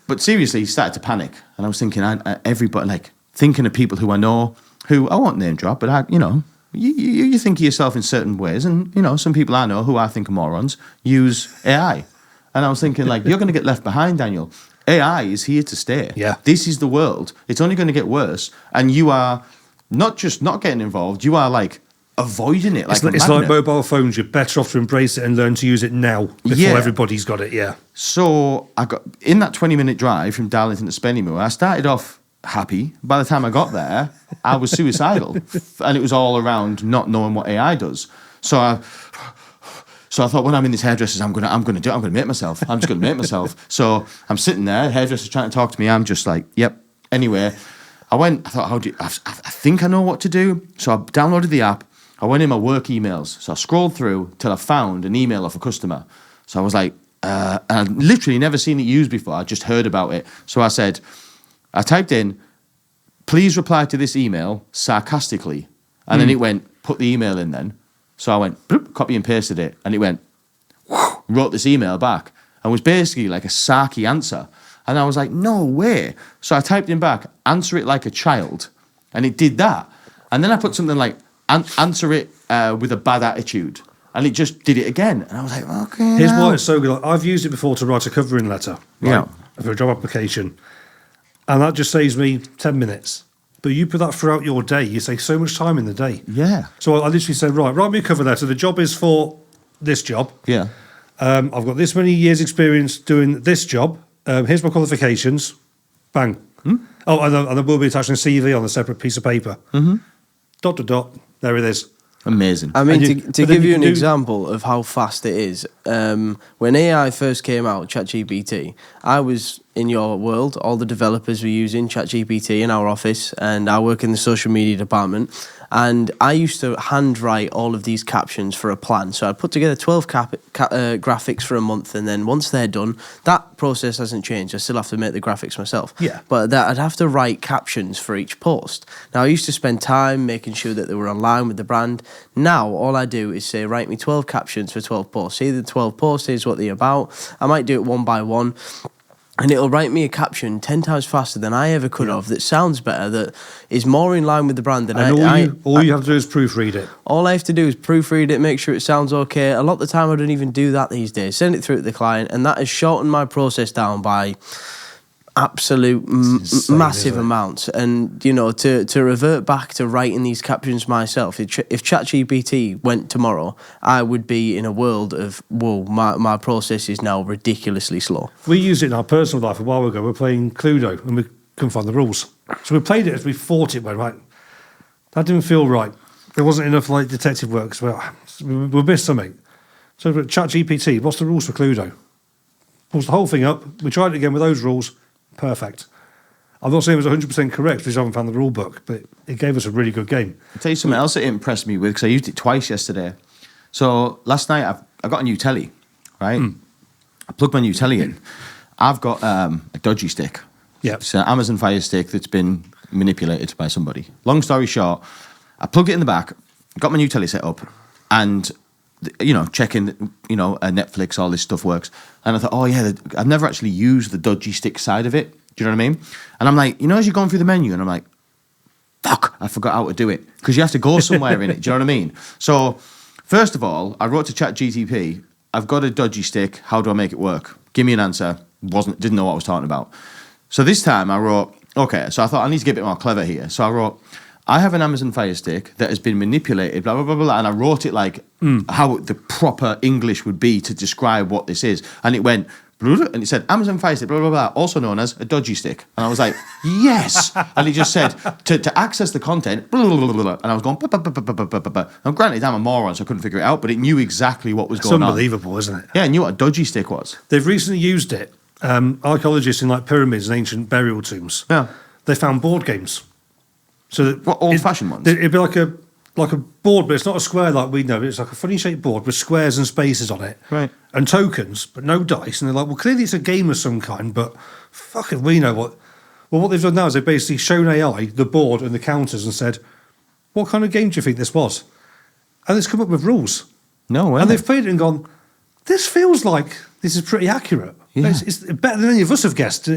But seriously, started to panic, and I was thinking, everybody, like thinking of people who I know, who I won't name drop, but you think of yourself in certain ways, and you know, some people I know who I think are morons use AI, and I was thinking like, you're going to get left behind, Daniel. AI is here to stay. Yeah. This is the world. It's only going to get worse, and you are not just not getting involved. You are like avoiding it. Like it's like mobile phones. You're better off to embrace it and learn to use it now before everybody's got it. Yeah. So I got in that 20-minute drive from Darlington to Spennymoor. I started off happy. By the time I got there, I was suicidal, and it was all around not knowing what AI does. So I thought, when I'm in this hairdresser's, I'm gonna make myself. I'm just gonna make myself. So I'm sitting there, hairdresser's trying to talk to me. I'm just like, yep. Anyway, I thought, I think I know what to do. So I downloaded the app. I went in my work emails. So I scrolled through till I found an email off a customer. So I was like, and I'd literally never seen it used before. I just heard about it. So I typed in, please reply to this email sarcastically. And then it went, put the email in then. So I went, bloop, copy and pasted it. And it went, wrote this email back. And was basically like a sarky answer. And I was like, no way. So I typed in back, answer it like a child. And it did that. And then I put something like, answer it with a bad attitude. And it just did it again. And I was like, okay. Here's why it's so good. Like, I've used it before to write a covering letter. Right, for a job application. And that just saves me 10 minutes. But you put that throughout your day, you save so much time in the day. Yeah. So I literally said, right, write me a cover letter. The job is for this job. Yeah. I've got this many years' experience doing this job. Here's my qualifications. Bang. Oh, and I will be attaching a CV on a separate piece of paper. Dot. There it is. Amazing. I mean, to give you an example of how fast it is, when AI first came out, ChatGPT, I was in your world. All the developers were using ChatGPT in our office, and I work in the social media department. And I used to handwrite all of these captions for a plan. So I'd put together 12 graphics for a month, and then once they're done, that process hasn't changed. I still have to make the graphics myself. Yeah. But I'd have to write captions for each post. Now, I used to spend time making sure that they were aligned with the brand. Now, all I do is say, write me 12 captions for 12 posts. See the 12 posts, here's what they're about. I might do it one by one. And it'll write me a caption 10 times faster than I ever could have, that sounds better, that is more in line with the brand than all you have to do is proofread it. All I have to do is proofread it, make sure it sounds okay. A lot of the time I don't even do that these days. Send it through to the client, and that has shortened my process down by absolute massive amounts. And, you know, to revert back to writing these captions myself, if ChatGPT went tomorrow, I would be in a world of, whoa, my process is now ridiculously slow. We used it in our personal life a while ago. We were playing Cluedo and we couldn't find the rules. So we played it as we thought it went, right? That didn't feel right. There wasn't enough like detective work, so we missed something. So ChatGPT, what's the rules for Cluedo? Pulls the whole thing up. We tried it again with those rules. Perfect. I'm not saying it was 100% correct because I haven't found the rule book, but it gave us a really good game. I'll tell you something else that impressed me with, because I used it twice yesterday. So last night I got a new telly, right? I plugged my new telly in. I've got a dodgy stick. Yeah. It's an Amazon Fire Stick that's been manipulated by somebody. Long story short, I plugged it in the back, got my new telly set up, and you know, checking, you know, Netflix, all this stuff works. And I thought, oh yeah, I've never actually used the dodgy stick side of it. Do you know what I mean? And I'm like, you know, as you're going through the menu, and I'm like, fuck, I forgot how to do it. Because you have to go somewhere in it. Do you know what I mean? So, first of all, I wrote to ChatGPT, I've got a dodgy stick, how do I make it work? Give me an answer. Didn't know what I was talking about. So this time I wrote, okay, so I thought I need to get a bit more clever here. So I wrote, I have an Amazon Fire Stick that has been manipulated, blah, blah, blah, blah, and I wrote it like how the proper English would be to describe what this is. And it went, and it said, Amazon Fire Stick, blah, blah, blah, also known as a dodgy stick. And I was like, yes! And it just said, to access the content, blah, blah, blah, blah, blah. And I was going, bah, bah, bah, bah, bah, bah, bah, bah. Now, granted, I'm a moron, so I couldn't figure it out, but it knew exactly what was going on. It's unbelievable, isn't it? Yeah, it knew what a dodgy stick was. They've recently used it. Archaeologists in like pyramids and ancient burial tombs. Yeah. They found board games. So that what, old-fashioned ones? It'd be like a board, but it's not a square like we know. It's like a funny-shaped board with squares and spaces on it. Right. And tokens, but no dice. And they're like, well, clearly it's a game of some kind, but fucking we know what... Well, what they've done now is they've basically shown AI the board and the counters and said, what kind of game do you think this was? And it's come up with rules. No way. And they've played it and gone, this feels like this is pretty accurate. Yeah. It's better than any of us have guessed.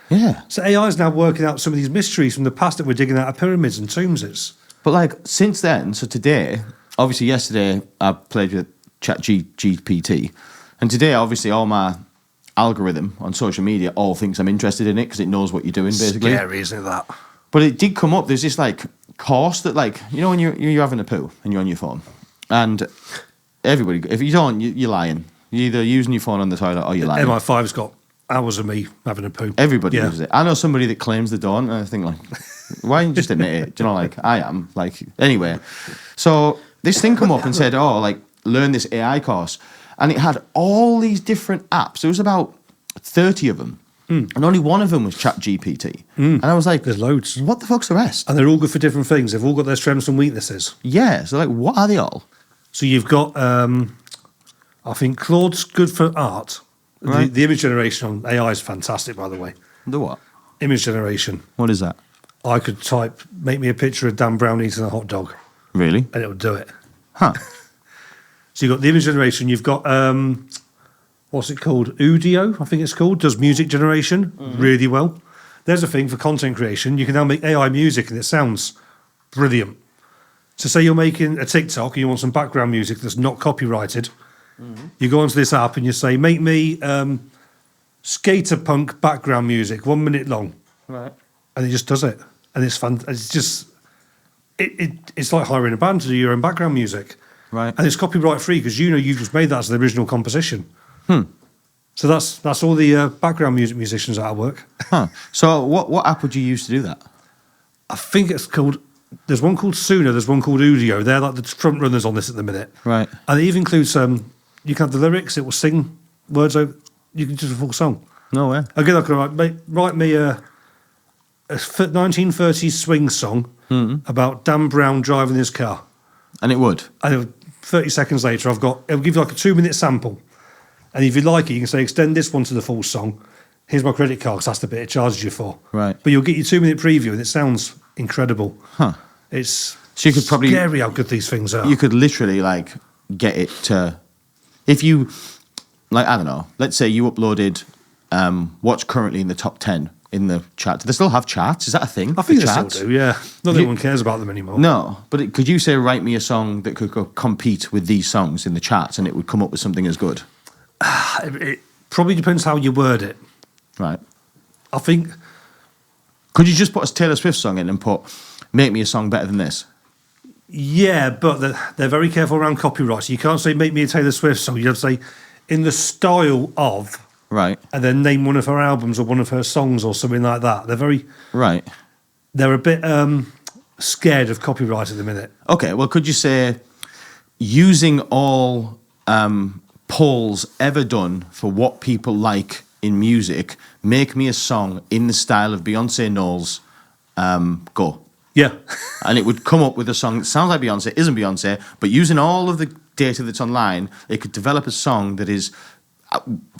Yeah. So AI is now working out some of these mysteries from the past that we're digging out of pyramids and tombs. But like since then, so today, obviously yesterday I played with ChatGPT, and today obviously all my algorithm on social media all thinks I'm interested in it because it knows what you're doing basically. Scary, isn't it, that? But it did come up. There's this like course that like when you're having a poo and you're on your phone, and everybody, if you don't, you're lying. You're either using your phone on the toilet or you're lying. MI5's got hours of me having a poo. Everybody uses it. I know somebody that claims they don't, and I think like, why don't you just admit it? Do you know, like I am. Like anyway, so this thing come up and said, oh, like learn this AI course, and it had all these different apps. There was about 30 of them. And only one of them was ChatGPT. And I was like, there's loads. What the fuck's the rest? And they're all good for different things. They've all got their strengths and weaknesses. Yeah. So like, what are they all? So you've got, I think Claude's good for art. Right. The image generation on AI is fantastic, by the way. The what? Image generation. What is that? I could type, make me a picture of Dan Brown eating a hot dog, Really? and it would do it. Huh. So you've got the image generation. You've got, what's it called? Udio, I think it's called. Does music generation really well. There's a thing for content creation. You can now make AI music and it sounds brilliant. So say you're making a TikTok and you want some background music that's not copyrighted. You go onto this app and you say, make me skater punk background music, 1 minute long. Right. And it just does it. And it's fun. It's just, it's like hiring a band to do your own background music. Right. And it's copyright free because you just made that as the original composition. So that's all the background musicians that I work. Huh. So what app would you use to do that? I think it's called, there's one called Sooner, there's one called Udio. They're like the front runners on this at the minute. Right. And it even includes, you can have the lyrics, it will sing words over, you can do a full song. No way. Again, I can write me a 1930s swing song about Dan Brown driving his car. And it would? And 30 seconds later, it'll give you like a 2-minute sample. And if you like it, you can say, extend this one to the full song. Here's my credit card, because that's the bit it charges you for. Right. But you'll get your 2-minute preview, and it sounds incredible. Huh. It's So you could probably... scary how good these things are. You could literally, like, get it to... If you... Like, I don't know. Let's say you uploaded what's currently in the top 10 in the chart. Do they still have charts? Is that a thing? I think the they charts? still do, yeah. Not that anyone cares about them anymore. No, but could you say, write me a song that could compete with these songs in the charts and it would come up with something as good? It probably depends how you word it. Right. I think... Could you just put a Taylor Swift song in and put, make me a song better than this? Yeah, but they're very careful around copyright. So you can't say, make me a Taylor Swift song. You have to say, in the style of... Right. And then name one of her albums or one of her songs or something like that. They're very... Right. They're a bit scared of copyright at the minute. Okay, well, could you say, using all polls ever done for what people like in music, make me a song in the style of Beyonce Knowles, Go. Yeah. And it would come up with a song that sounds like Beyonce, isn't Beyonce, but using all of the data that's online, it could develop a song that is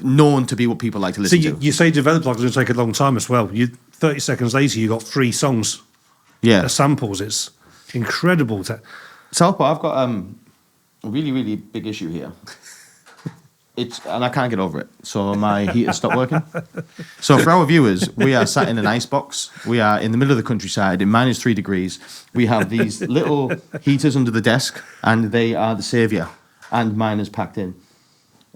known to be what people like to listen to. You say develop like it's going to take a long time as well. 30 seconds later, you got 3 songs. Yeah. Samples. It's incredible. Southpaw, I've got a really, really big issue here. And I can't get over it. So my heater stopped working. So for our viewers, we are sat in an ice box. We are in the middle of the countryside in -3 degrees. We have these little heaters under the desk, and they are the saviour. And mine is packed in.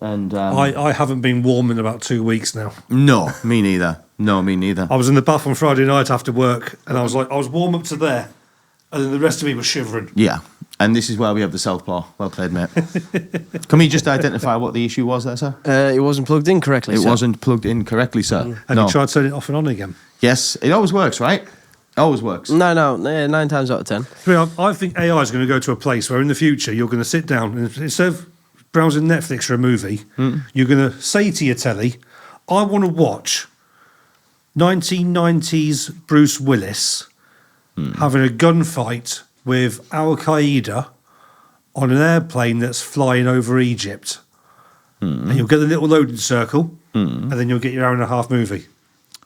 And I haven't been warm in about 2 weeks now. No, me neither. No, me neither. I was in the bath on Friday night after work, and I was warm up to there, and then the rest of me was shivering. Yeah. And this is where we have the Southpaw. Well played, mate. Can we just identify what the issue was there, sir? It wasn't plugged in correctly, It sir. wasn't plugged in correctly, sir. And you tried to turn it off and on again. Yes, it always works, right? Always works. No, 9 times out of 10. I think AI is going to go to a place where in the future you're going to sit down and instead of browsing Netflix for a movie, you're going to say to your telly, I want to watch 1990s Bruce Willis having a gunfight with Al Qaeda on an airplane that's flying over Egypt. And you'll get the little loading circle, and then you'll get your hour-and-a-half movie.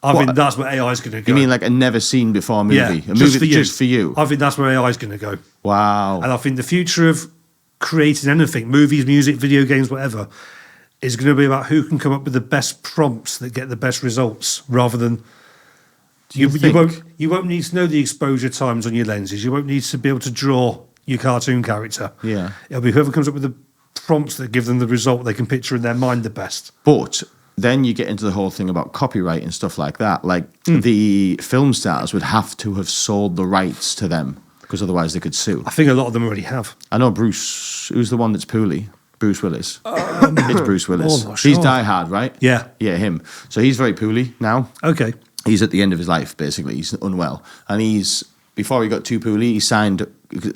I think that's where AI is going to go. You mean like a never-seen-before movie? Yeah, a movie that's just for you? I think that's where AI is going to go. Wow. And I think the future of creating anything, movies, music, video games, whatever, is going to be about who can come up with the best prompts that get the best results, rather than You won't need to know the exposure times on your lenses. You won't need to be able to draw your cartoon character. Yeah. It'll be whoever comes up with the prompts that give them the result they can picture in their mind the best. But then you get into the whole thing about copyright and stuff like that. Like the film stars would have to have sold the rights to them because otherwise they could sue. I think a lot of them already have. I know Bruce, who's the one that's poorly? Bruce Willis. It's Bruce Willis. Oh, He's sure. Die Hard, right? Yeah. Yeah, him. So he's very poorly now. Okay. He's at the end of his life, basically. He's unwell. And before he got too poorly, he signed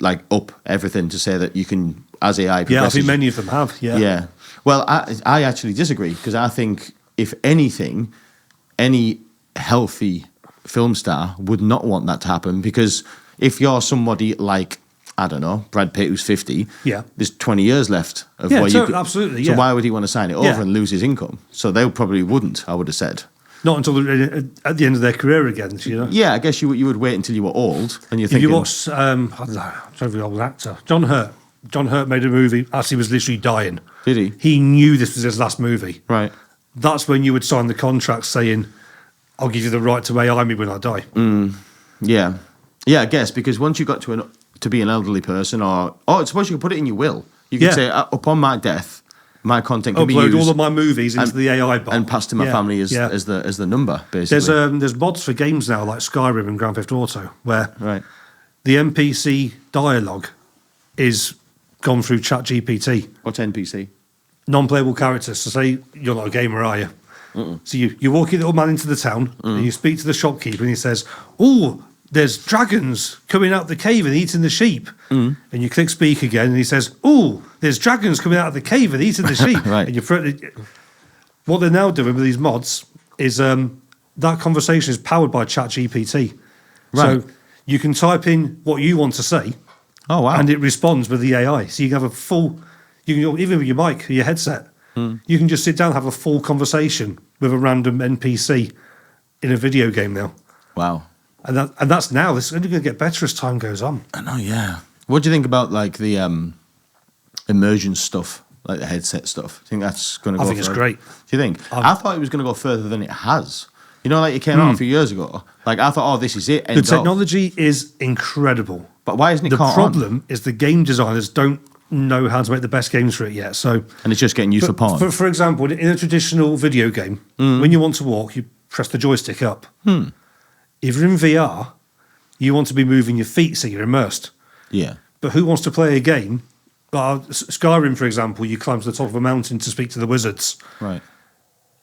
like up everything to say that you can, as AI progresses. Yeah, I think many of them have. Yeah. Yeah. Well, I actually disagree because I think if anything, any healthy film star would not want that to happen because if you're somebody like, I don't know, Brad Pitt who's 50, Yeah. there's 20 years left of Yeah, where you could, absolutely, So yeah. why would he want to sign it over Yeah. and lose his income? So they probably wouldn't, I would have said. Not until they're at the end of their career again, you know. Yeah, I guess you would wait until you were old and you're If thinking... you watch, I don't know, I'm trying to be an old actor, John Hurt. John Hurt made a movie as he was literally dying. Did he? He knew this was his last movie. Right. That's when you would sign the contract saying, I'll give you the right to AI me when I die. Yeah. Yeah, I guess, because once you got to be an elderly person or I suppose you could put it in your will. You could Yeah. say, upon my death, my content can be Upload used all of my movies into the AI bot. and passed to my family as the number, basically. There's mods for games now like Skyrim and Grand Theft Auto where Right. the NPC dialogue is gone through ChatGPT. What's NPC? Non-playable characters. So say you're not a gamer, are you? So you walk your little man into the town and you speak to the shopkeeper and he says, "Oh, there's dragons coming out the cave and eating the sheep." And you click speak again and he says, "Oh, there's dragons coming out of the cave and eating the sheep." Right. And what they're now doing with these mods is that conversation is powered by ChatGPT. Right. So you can type in what you want to say. Oh, wow. And it responds with the AI. So you can have a full, even with your mic, your headset, you can just sit down and have a full conversation with a random NPC in a video game now. Wow. And that's now. It's only going to get better as time goes on. I know, yeah. What do you think about like the immersion stuff, like the headset stuff? Do you think that's going to go I think it's further? great. Do you think? I thought it was going to go further than it has. You know, like it came out a few years ago. Like I thought, oh, this is it. The end of. technology is incredible. But why isn't it The caught problem is the game dezyners don't know how to make the best games for it yet. So, and it's just getting used for porn. For example, in a traditional video game, when you want to walk, you press the joystick up. If you're in VR, you want to be moving your feet so you're immersed. Yeah. But who wants to play a game? Skyrim, for example, you climb to the top of a mountain to speak to the wizards. Right.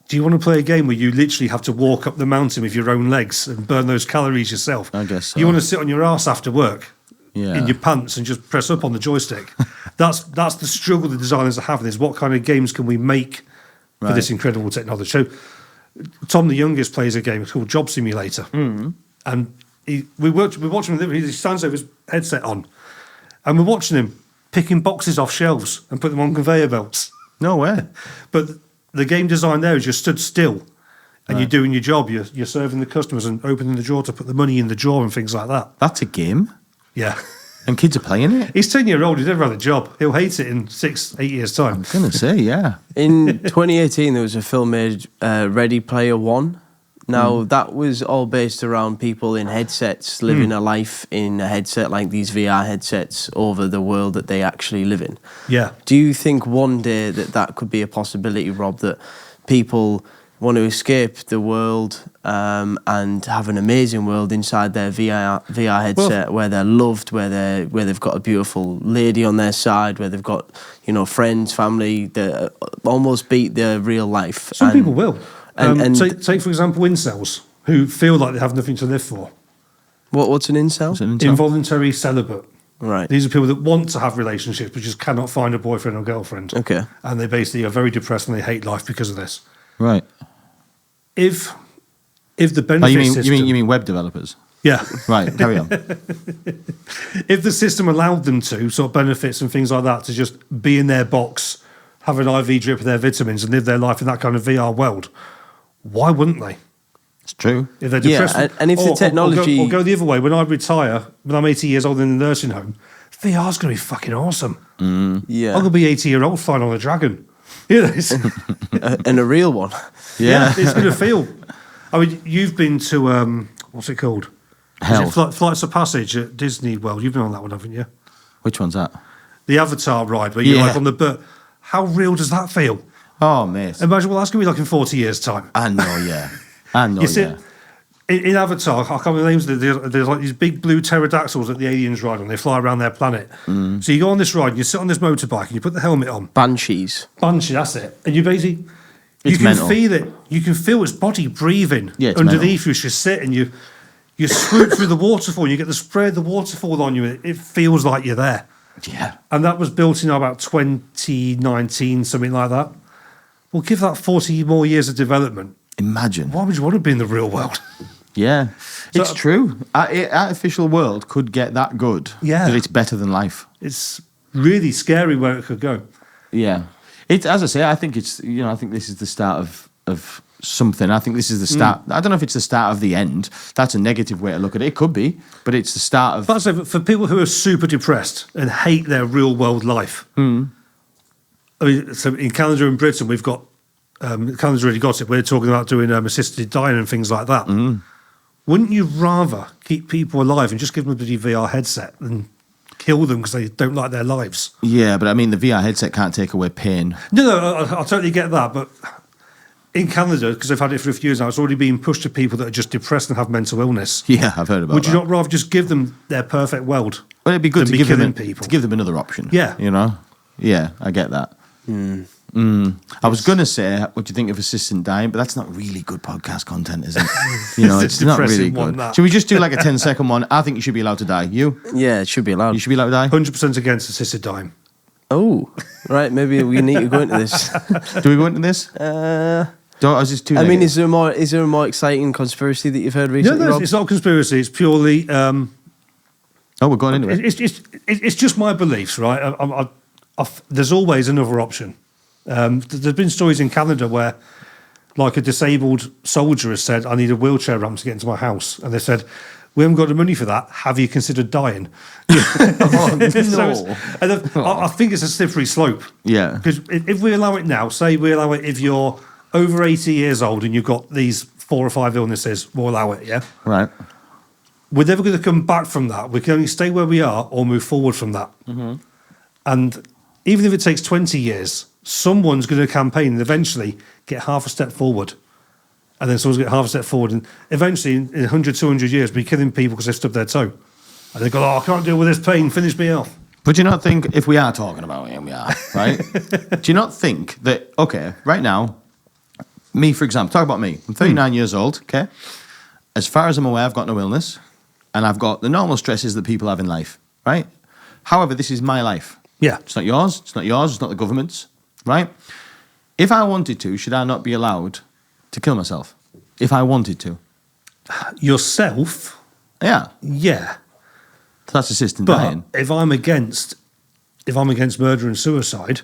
Do you want to play a game where you literally have to walk up the mountain with your own legs and burn those calories yourself? I guess so. You want to sit on your ass after work Yeah. in your pants and just press up on the joystick. That's the struggle the designers are having is what kind of games can we make for Right. this incredible technology. So Tom, the youngest, plays a game called Job Simulator. And we watch him, he stands over his headset on, and we're watching him picking boxes off shelves and put them on conveyor belts. No way. But the game design there is you're stood still and you're doing your job. You're serving the customers and opening the drawer to put the money in the drawer and things like that. That's a game. Yeah. And kids are playing it. He's 10-year-old. He's never had a job. He'll hate it in 6-8 years' time. I'm gonna say, yeah. In 2018, there was a film made, Ready Player One. Now, that was all based around people in headsets living a life in a headset like these VR headsets over the world that they actually live in. Yeah. Do you think one day that could be a possibility, Rob, that people want to escape the world and have an amazing world inside their VR headset where they're loved, where they've got a beautiful lady on their side, where they've got, friends, family that almost beat their real life? Some people will. and- Take, for example, incels who feel like they have nothing to live for. What's an incel? It's an intel. Involuntary celibate. Right. These are people that want to have relationships but just cannot find a boyfriend or girlfriend. Okay. And they basically are very depressed and they hate life because of this. Right. If the benefit Oh, you mean system... you mean web developers? Yeah. Right. Carry on. If the system allowed them to, sort of benefits and things like that, to just be in their box, have an IV drip of their vitamins and live their life in that kind of VR world, why wouldn't they? It's true. If they're Yeah, depressed, and if the technology- or go the other way. When I retire, when I'm 80 years old in the nursing home, VR's going to be fucking awesome. Yeah. I'm going to be 80-year-old flying on a dragon. It's, And a real one. yeah, it's going to feel. I mean, you've been to What's it called? Hell. Is it Flights of Passage at Disney World? You've been on that one, haven't you? Which one's that? The Avatar ride where you're Yeah. like on the boat. How real does that feel? Oh, mate. Imagine what that's going to be like in 40 years' time. I know, yeah. I know, You see, yeah. in Avatar, I can't remember the names. There's like these big blue pterodactyls that the aliens ride on. They fly around their planet. So you go on this ride, and you sit on this motorbike, and you put the helmet on. Banshees. Banshee, that's it. And you basically, you It's can mental. feel it. You can feel its body breathing Yeah, it's underneath you as you sit, and you swoop through the waterfall. And you get the spray of the waterfall on you. It feels like you're there. Yeah. And that was built in about 2019, something like that. Well, give that 40 more years of development. Imagine. Why would you want to be in the real world? Yeah. So- It's true. Artificial world could get that good. Yeah. That it's better than life. It's really scary where it could go. Yeah. It's, as I say, I think it's, I think this is the start of something. I think this is the start. I don't know if it's the start of the end. That's a negative way to look at it. It could be, but it's the start of. But I'd say for people who are super depressed and hate their real world life, I mean, so in Canada and Britain, we've got, Canada's really got it. We're talking about doing assisted dying and things like that. Wouldn't you rather keep people alive and just give them a bloody VR headset than kill them because they don't like their lives? Yeah, but I mean, the VR headset can't take away pain. No, I totally get that, but in Canada, because they've had it for a few years now, it's already being pushed to people that are just depressed and have mental illness. Yeah, I've heard about Would that. you not rather just give them their perfect world? Well, it'd be good than to give them people? to give them another option. Yeah. Yeah, I get that. I was going to say, what do you think of assistant dying? But that's not really good podcast content, is it? It's not really depressing one, good. that. Should we just do like a 10-second one? I think you should be allowed to die. You? Yeah, it should be allowed. You should be allowed to die? 100% against assisted dying. Oh, right. Maybe we need to go into this. Do we go into this? Don't, is this too I mean, negative? is there a more exciting conspiracy that you've heard No, recently? Rob? it's not a conspiracy. It's purely. Oh, we're going into it. It's just my beliefs, right? There's always another option. There's been stories in Canada where, like, a disabled soldier has said, "I need a wheelchair ramp to get into my house," and they said, "We haven't got the money for that. Have you considered dying?" I think it's a slippery slope. Yeah. Because if we allow it now, say we allow it if you're over 80 years old and you've got these 4 or 5 illnesses, we'll allow it, yeah? Right. We're never going to come back from that. We can only stay where we are or move forward from that. And even if it takes 20 years, someone's going to campaign and eventually get half a step forward. And then someone's going to get half a step forward. And eventually, in 100, 200 years, be killing people because they've stubbed their toe. And they go, "Oh, I can't deal with this pain. Finish me off." But do you not think, if we are talking about it, and we are, right? Do you not think that, okay, right now, me, for example, talk about me. I'm 39 years old, okay? As far as I'm aware, I've got no illness. And I've got the normal stresses that people have in life, right? However, this is my life. Yeah. It's not yours. It's not yours. It's not the government's, right? If I wanted to, should I not be allowed to kill myself? If I wanted to. Yourself, Yeah. yeah. That's assistant But dying. if I'm against murder and suicide,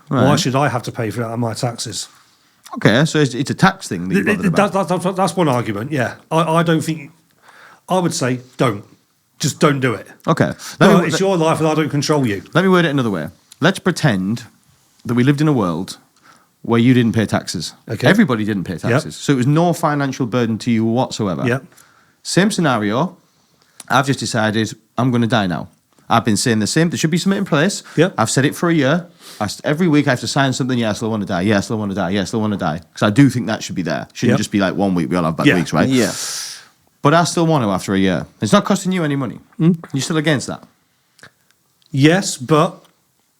why Right. should I have to pay for that on my taxes? Okay, so it's a tax thing that you're bothered about. That's one argument, yeah. I don't think... I would say don't. Just don't do it. Okay. But it's your life and I don't control you. Let me word it another way. Let's pretend that we lived in a world where you didn't pay taxes. Okay. Everybody didn't pay taxes. So it was no financial burden to you whatsoever. Yeah. Same scenario. I've just decided I'm going to die now. I've been saying the same. There should be something in place. Yeah. I've said it for a year. Every week I have to sign something. Yeah, I still want to die. Yeah, I still want to die. Yeah, I still want to die. Because I do think that should be there. Shouldn't Yeah. just be like 1 week. We all have bad Yeah. weeks, right? Yeah. But I still want to after a year. It's not costing you any money. You're still against that? Yes, but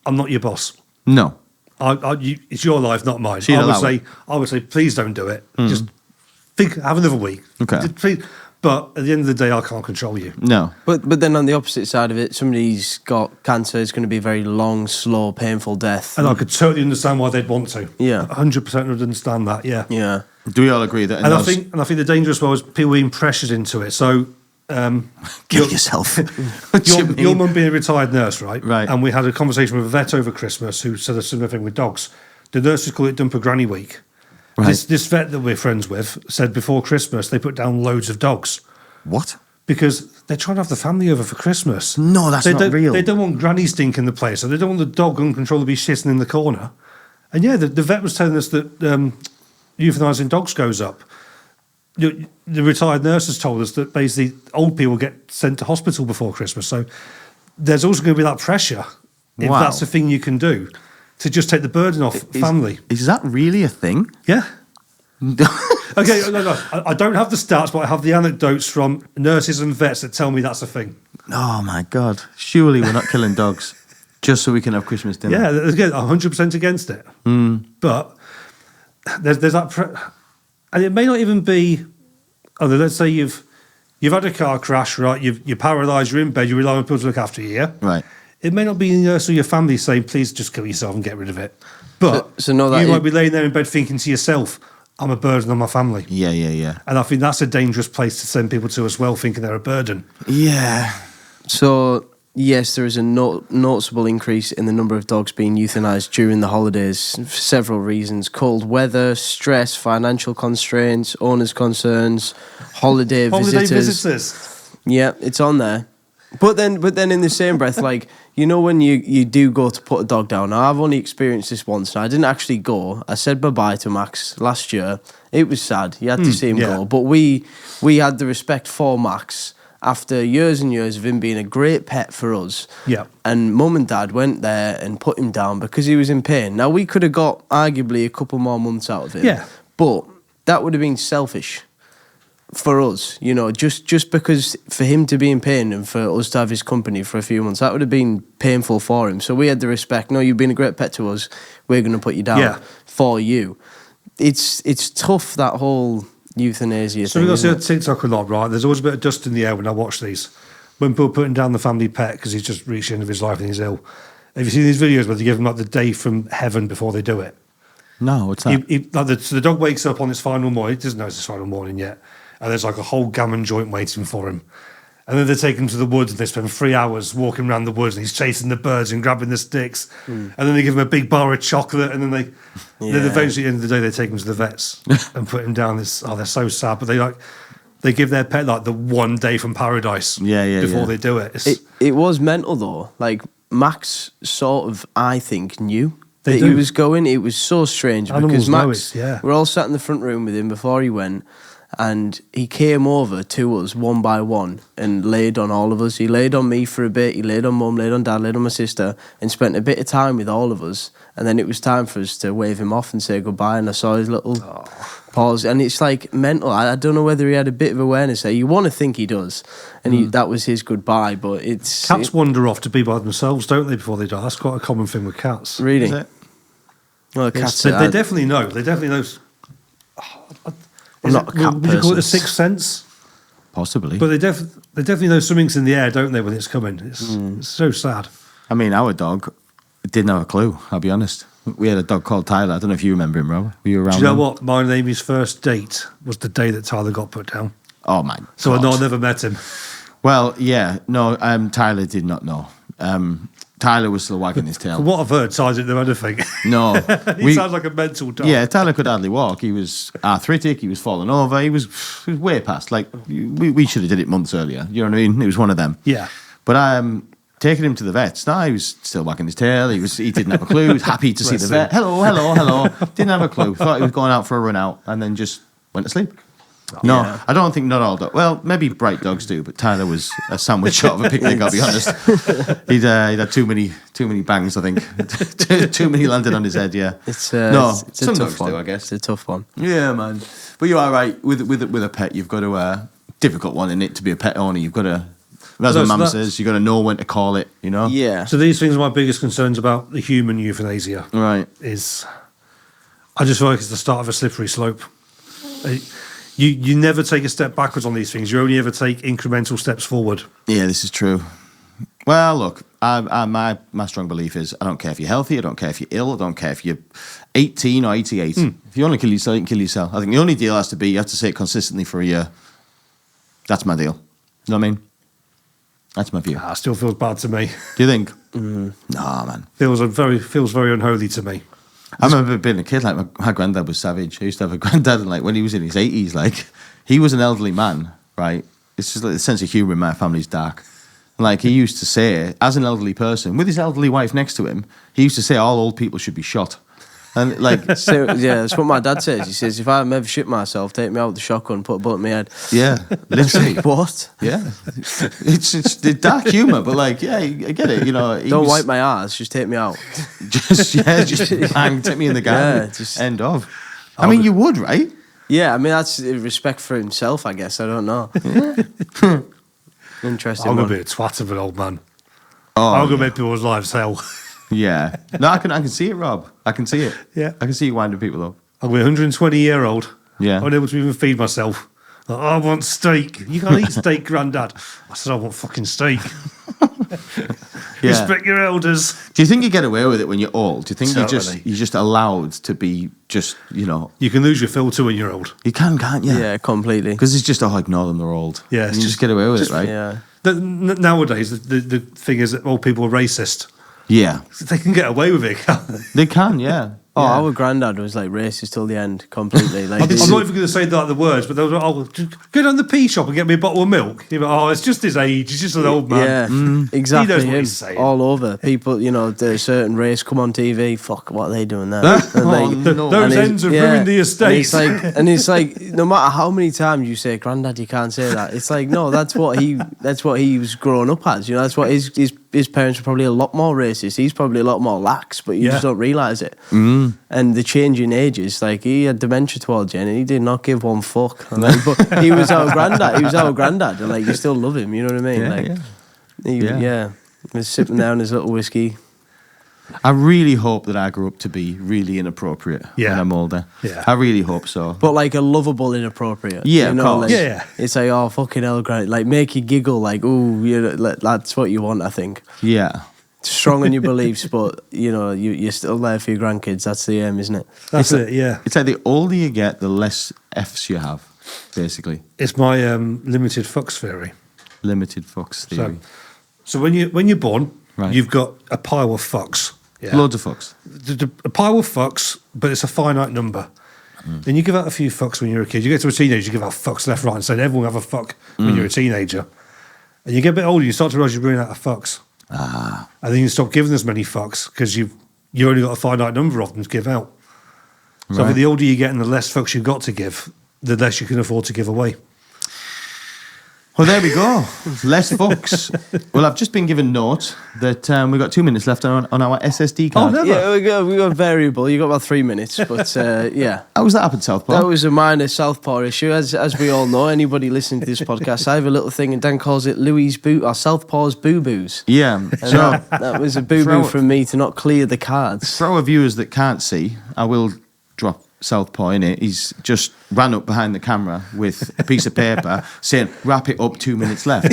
I'm not your boss. No. It's your life, not mine. So you'd allow I would say, please don't do it. Just have another week. Okay. Just please. But at the end of the day, I can't control you. No. But then on the opposite side of it, somebody's got cancer. It's going to be a very long, slow, painful death. And I could totally understand why they'd want to. Yeah. 100% would understand that, yeah. Yeah. Do we all agree that? And I think the danger as well is people being pressured into it. So kill yourself. What do you your mean? mum being a retired nurse, right? Right. And we had a conversation with a vet over Christmas who said a similar thing with dogs. The nurses call it Dumper Granny Week. Right. This vet that we're friends with said before Christmas they put down loads of dogs What? because they're trying to have the family over for Christmas. No, that's they not don't, real. They don't want Granny stink in the place, so they don't want the dog uncontrollably shitting in the corner. And yeah, the vet was telling us that euthanizing dogs goes up. the retired nurses told us that basically old people get sent to hospital before Christmas. So there's also going to be that pressure, if Wow. that's the thing you can do, to just take the burden off family. Is that really a thing? Yeah. Okay, no. I don't have the stats, but I have the anecdotes from nurses and vets that tell me that's a thing. Oh my God! Surely we're not killing dogs just so we can have Christmas dinner. Yeah, again, 100% against it. But there's that, and it may not even be. Let's say you've had a car crash, right? You're paralysed, you're in bed, you rely on people to look after you. Yeah, Right. It may not be the nurse or your family saying, "Please just kill yourself and get rid of it." But So know that you it- might be laying there in bed thinking to yourself, "I'm a burden on my family." Yeah. And I think that's a dangerous place to send people to as well, thinking they're a burden. Yeah. So, yes, there is a noticeable increase in the number of dogs being euthanized during the holidays for several reasons: cold weather, stress, financial constraints, owners' concerns, holiday visitors. Yeah, it's on there. But then in the same breath, like, you know, when you do go to put a dog down. Now, I've only experienced this once. Now, I didn't actually go. I said bye-bye to Max last year. It was sad. You had to see him yeah. go. But we had the respect for Max after years and years of him being a great pet for us. Yeah. And Mum and Dad went there and put him down because he was in pain. Now, we could have got arguably a couple more months out of him. Yeah. But that would have been selfish for us, you know, just because for him to be in pain and for us to have his company for a few months, that would have been painful for him. So we had the respect. No, you've been a great pet to us. We're going to put you down for you. It's tough, that whole euthanasia So thing. we see on Isn't it? TikTok a lot, right? There's always a bit of dust in the air when I watch these. When people are putting down the family pet because he's just reached the end of his life and he's ill. Have you seen these videos where they give him like the day from heaven before they do it? No, what's that? So the dog wakes up on its final morning. He doesn't know it's his final morning yet. And there's like a whole gammon joint waiting for him. And then they take him to the woods and they spend 3 hours walking around the woods and he's chasing the birds and grabbing the sticks. And then they give him a big bar of chocolate and then then eventually at the end of the day they take him to the vets and put him down. They're so sad, but they give their pet like the one day from paradise before they do it. It was mental though. Like Max sort of, I think, knew They that do. he was going. It was so strange because Animals know Max, it, yeah. we're all sat in the front room with him before he went, and he came over to us one by one and laid on all of us. He laid on me for a bit, he laid on Mum, laid on Dad, laid on my sister, and spent a bit of time with all of us. And then it was time for us to wave him off and say goodbye, and I saw his little pause. And it's like mental. I don't know whether he had a bit of awareness there. You want to think he does. And that was his goodbye, but it's... Cats wander off to be by themselves, don't they, before they die? That's quite a common thing with cats. Really? Is it? Well, cats... They definitely know. They definitely know. I'm not a cat would you call it a person. sixth sense? Possibly. But they definitely know something's in the air, don't they, when it's coming? It's so sad. I mean, our dog didn't have a clue, I'll be honest. We had a dog called Tyler. I don't know if you remember him, Rob. Were you around Do you know then? what? My and Amy's first date was the day that Tyler got put down. Oh, my So I God. know I never met him. Well, yeah. No, Tyler did not know. Tyler was still wagging his tail. From what I've heard, Tyler didn't know anything. No. He sounds like a mental dog. Yeah, Tyler could hardly walk. He was arthritic. He was falling over. He was way past. Like, we should have did it months earlier. You know what I mean? It was one of them. Yeah. But taking him to the vets, he was still wagging his tail. He didn't have a clue. He was happy to see the vet. Hello. Didn't have a clue. Thought he was going out for a run out and then just went to sleep. No, Yeah. I don't think not all dogs. Well, maybe bright dogs do, but Tyler was a sandwich short of a picnic. I'll be honest. He'd had too many bangs. I think too many landed on his head. Yeah, It's some a tough dogs one. do, I guess. It's a tough one. Yeah, man. But you are right. With a pet, you've got to difficult one in it to be a pet owner. You've got to, as my mum says, you got to know when to call it. You know. Yeah. So these things are my biggest concerns about the human euthanasia. Right. Is I just feel like it's the start of a slippery slope. You never take a step backwards on these things. You only ever take incremental steps forward. Yeah, this is true. Well, look, my strong belief is I don't care if you're healthy, I don't care if you're ill, I don't care if you're 18 or 88. If you want to kill yourself, you can kill yourself. I think the only deal has to be you have to say it consistently for a year. That's my deal. You know what I mean? That's my view. Still feels bad to me. Do you think? Nah, man. Feels very unholy to me. I remember being a kid, like my granddad was savage. I used to have a granddad, and like when he was in his 80s, like he was an elderly man, right? It's just like the sense of humour in my family's dark. Like he used to say, as an elderly person, with his elderly wife next to him, he used to say all old people should be shot. And like, So, yeah, that's what my dad says. He says, if I ever shit myself, take me out with the shotgun, put a bullet in my head. yeah, literally. What? Yeah, it's the dark humor, but like, yeah, I get it. You know, Don't wipe my ass, just take me out. just bang, take me in the garden. Yeah, just- end of. I mean, you would, right? Yeah, I mean, that's respect for himself, I guess. I don't know. Interesting. I'm one. going to be a twat of an old man. Oh, I'm going to make people's lives hell. yeah. No, I can see it, Rob. I can see it. Yeah. I can see you winding people up. I'm going to be 120-year-old. Yeah. Unable to even feed myself. Like, I want steak. You can't eat steak, Grandad. I said, I want fucking steak. Yeah. Respect your elders. Do you think you get away with it when you're old? Do you think Totally. you're just allowed to be just, you know, You can lose your filter when you're old. you can, can't you? Yeah, completely. Because it's just, oh, ignore them, they're old. Yeah, And it's you just get away with it, right? Yeah. Nowadays, the thing is that old people are racist. Yeah. They can get away with it, can't they? They can, yeah. Oh, Yeah. our granddad was like racist till the end, completely. Like, I'm not even going to say that the words, but they were like, oh, just go down the pea shop and get me a bottle of milk. You're like, oh, it's just his age. He's just an old man. yeah, exactly. He knows what him. he's saying. All over. People, you know, the certain race come on TV. Fuck, what are they doing there? Oh, no. Those and it's- ends have ruined the estate. And it's like, no matter how many times you say, "Granddad, you can't say that," it's like, no, that's what he was growing up as. You know, that's what his parents were probably a lot more racist. He's probably a lot more lax, but you Yeah. just don't realise it. And the changing ages, like he had dementia towards the end, and he did not give one fuck. And like, but he was our granddad. He was our granddad, and like you still love him. You know what I mean? Yeah, like, yeah. yeah. He was sipping down his little whiskey. I really hope that I grew up to be really inappropriate Yeah. when I'm older. Yeah. I really hope so. But like a lovable inappropriate. Yeah, you of know, course. like, Yeah. It's like, oh, fucking hell, great. Like, make you giggle, like, ooh, you know, like, that's what you want, I think. Yeah. Strong in your beliefs, but, you know, you're still there for your grandkids. That's the aim, isn't it? That's it, yeah. It's like the older you get, the less Fs you have, basically. It's my limited fucks theory. Limited fucks theory. So when you're born, Right. you've got a pile of fucks. Yeah. Loads of fucks. A pile of fucks, but it's a finite number. Then you give out a few fucks when you're a kid. You get to a teenager, you give out fucks left, right, and centre. Everyone have a fuck when you're a teenager. And you get a bit older, you start to realise you're running out of fucks. And then you stop giving as many fucks because you only got a finite number of them to give out. So I think the older you get and the less fucks you've got to give, the less you can afford to give away. Well, there we go. Less fucks. Well, I've just been given note that we've got 2 minutes left on our SSD card. never. Yeah, we got variable. You got about 3 minutes, but yeah. How was that up in Southpaw? That was a minor Southpaw issue. As we all know, anybody listening to this podcast, I have a little thing, and Dan calls it Louis' boo, or Southpaw's boo-boos. Yeah. And So, that was a boo-boo Throw- from me to not clear the cards. for our viewers that can't see, I will drop Southpaw in it. He's just ran up behind the camera with a piece of paper saying, wrap it up, 2 minutes left.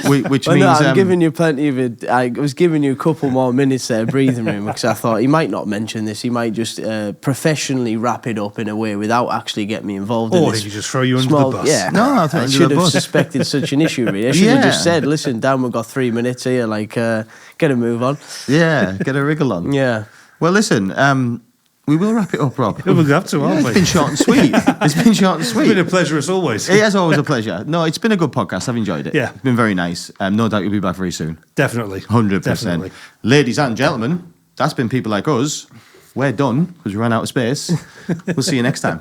Which Well, means... no, I'm giving you plenty of it. I was giving you a couple more minutes there, breathing room, because I thought he might not mention this. He might just professionally wrap it up in a way without actually getting me involved in Or this. he could just throw you under small, the bus. Yeah, No, I throw I under should the have bus. suspected such an issue. Really, I should have just Yeah. said, "Listen, Dan, we've got 3 minutes here. Like, get a move on." Yeah, get a wriggle on. Yeah. Well, listen, we will wrap it up, Rob. We'll have to, aren't It's we? been short and sweet. It's been short and It's sweet. been a pleasure as always. It is always a pleasure. No, it's been a good podcast. I've enjoyed it. Yeah. It's been very nice. No doubt you'll be back very soon. Definitely. 100%. Definitely. Ladies and gentlemen, that's been people like us. We're done because we ran out of space. We'll see you next time.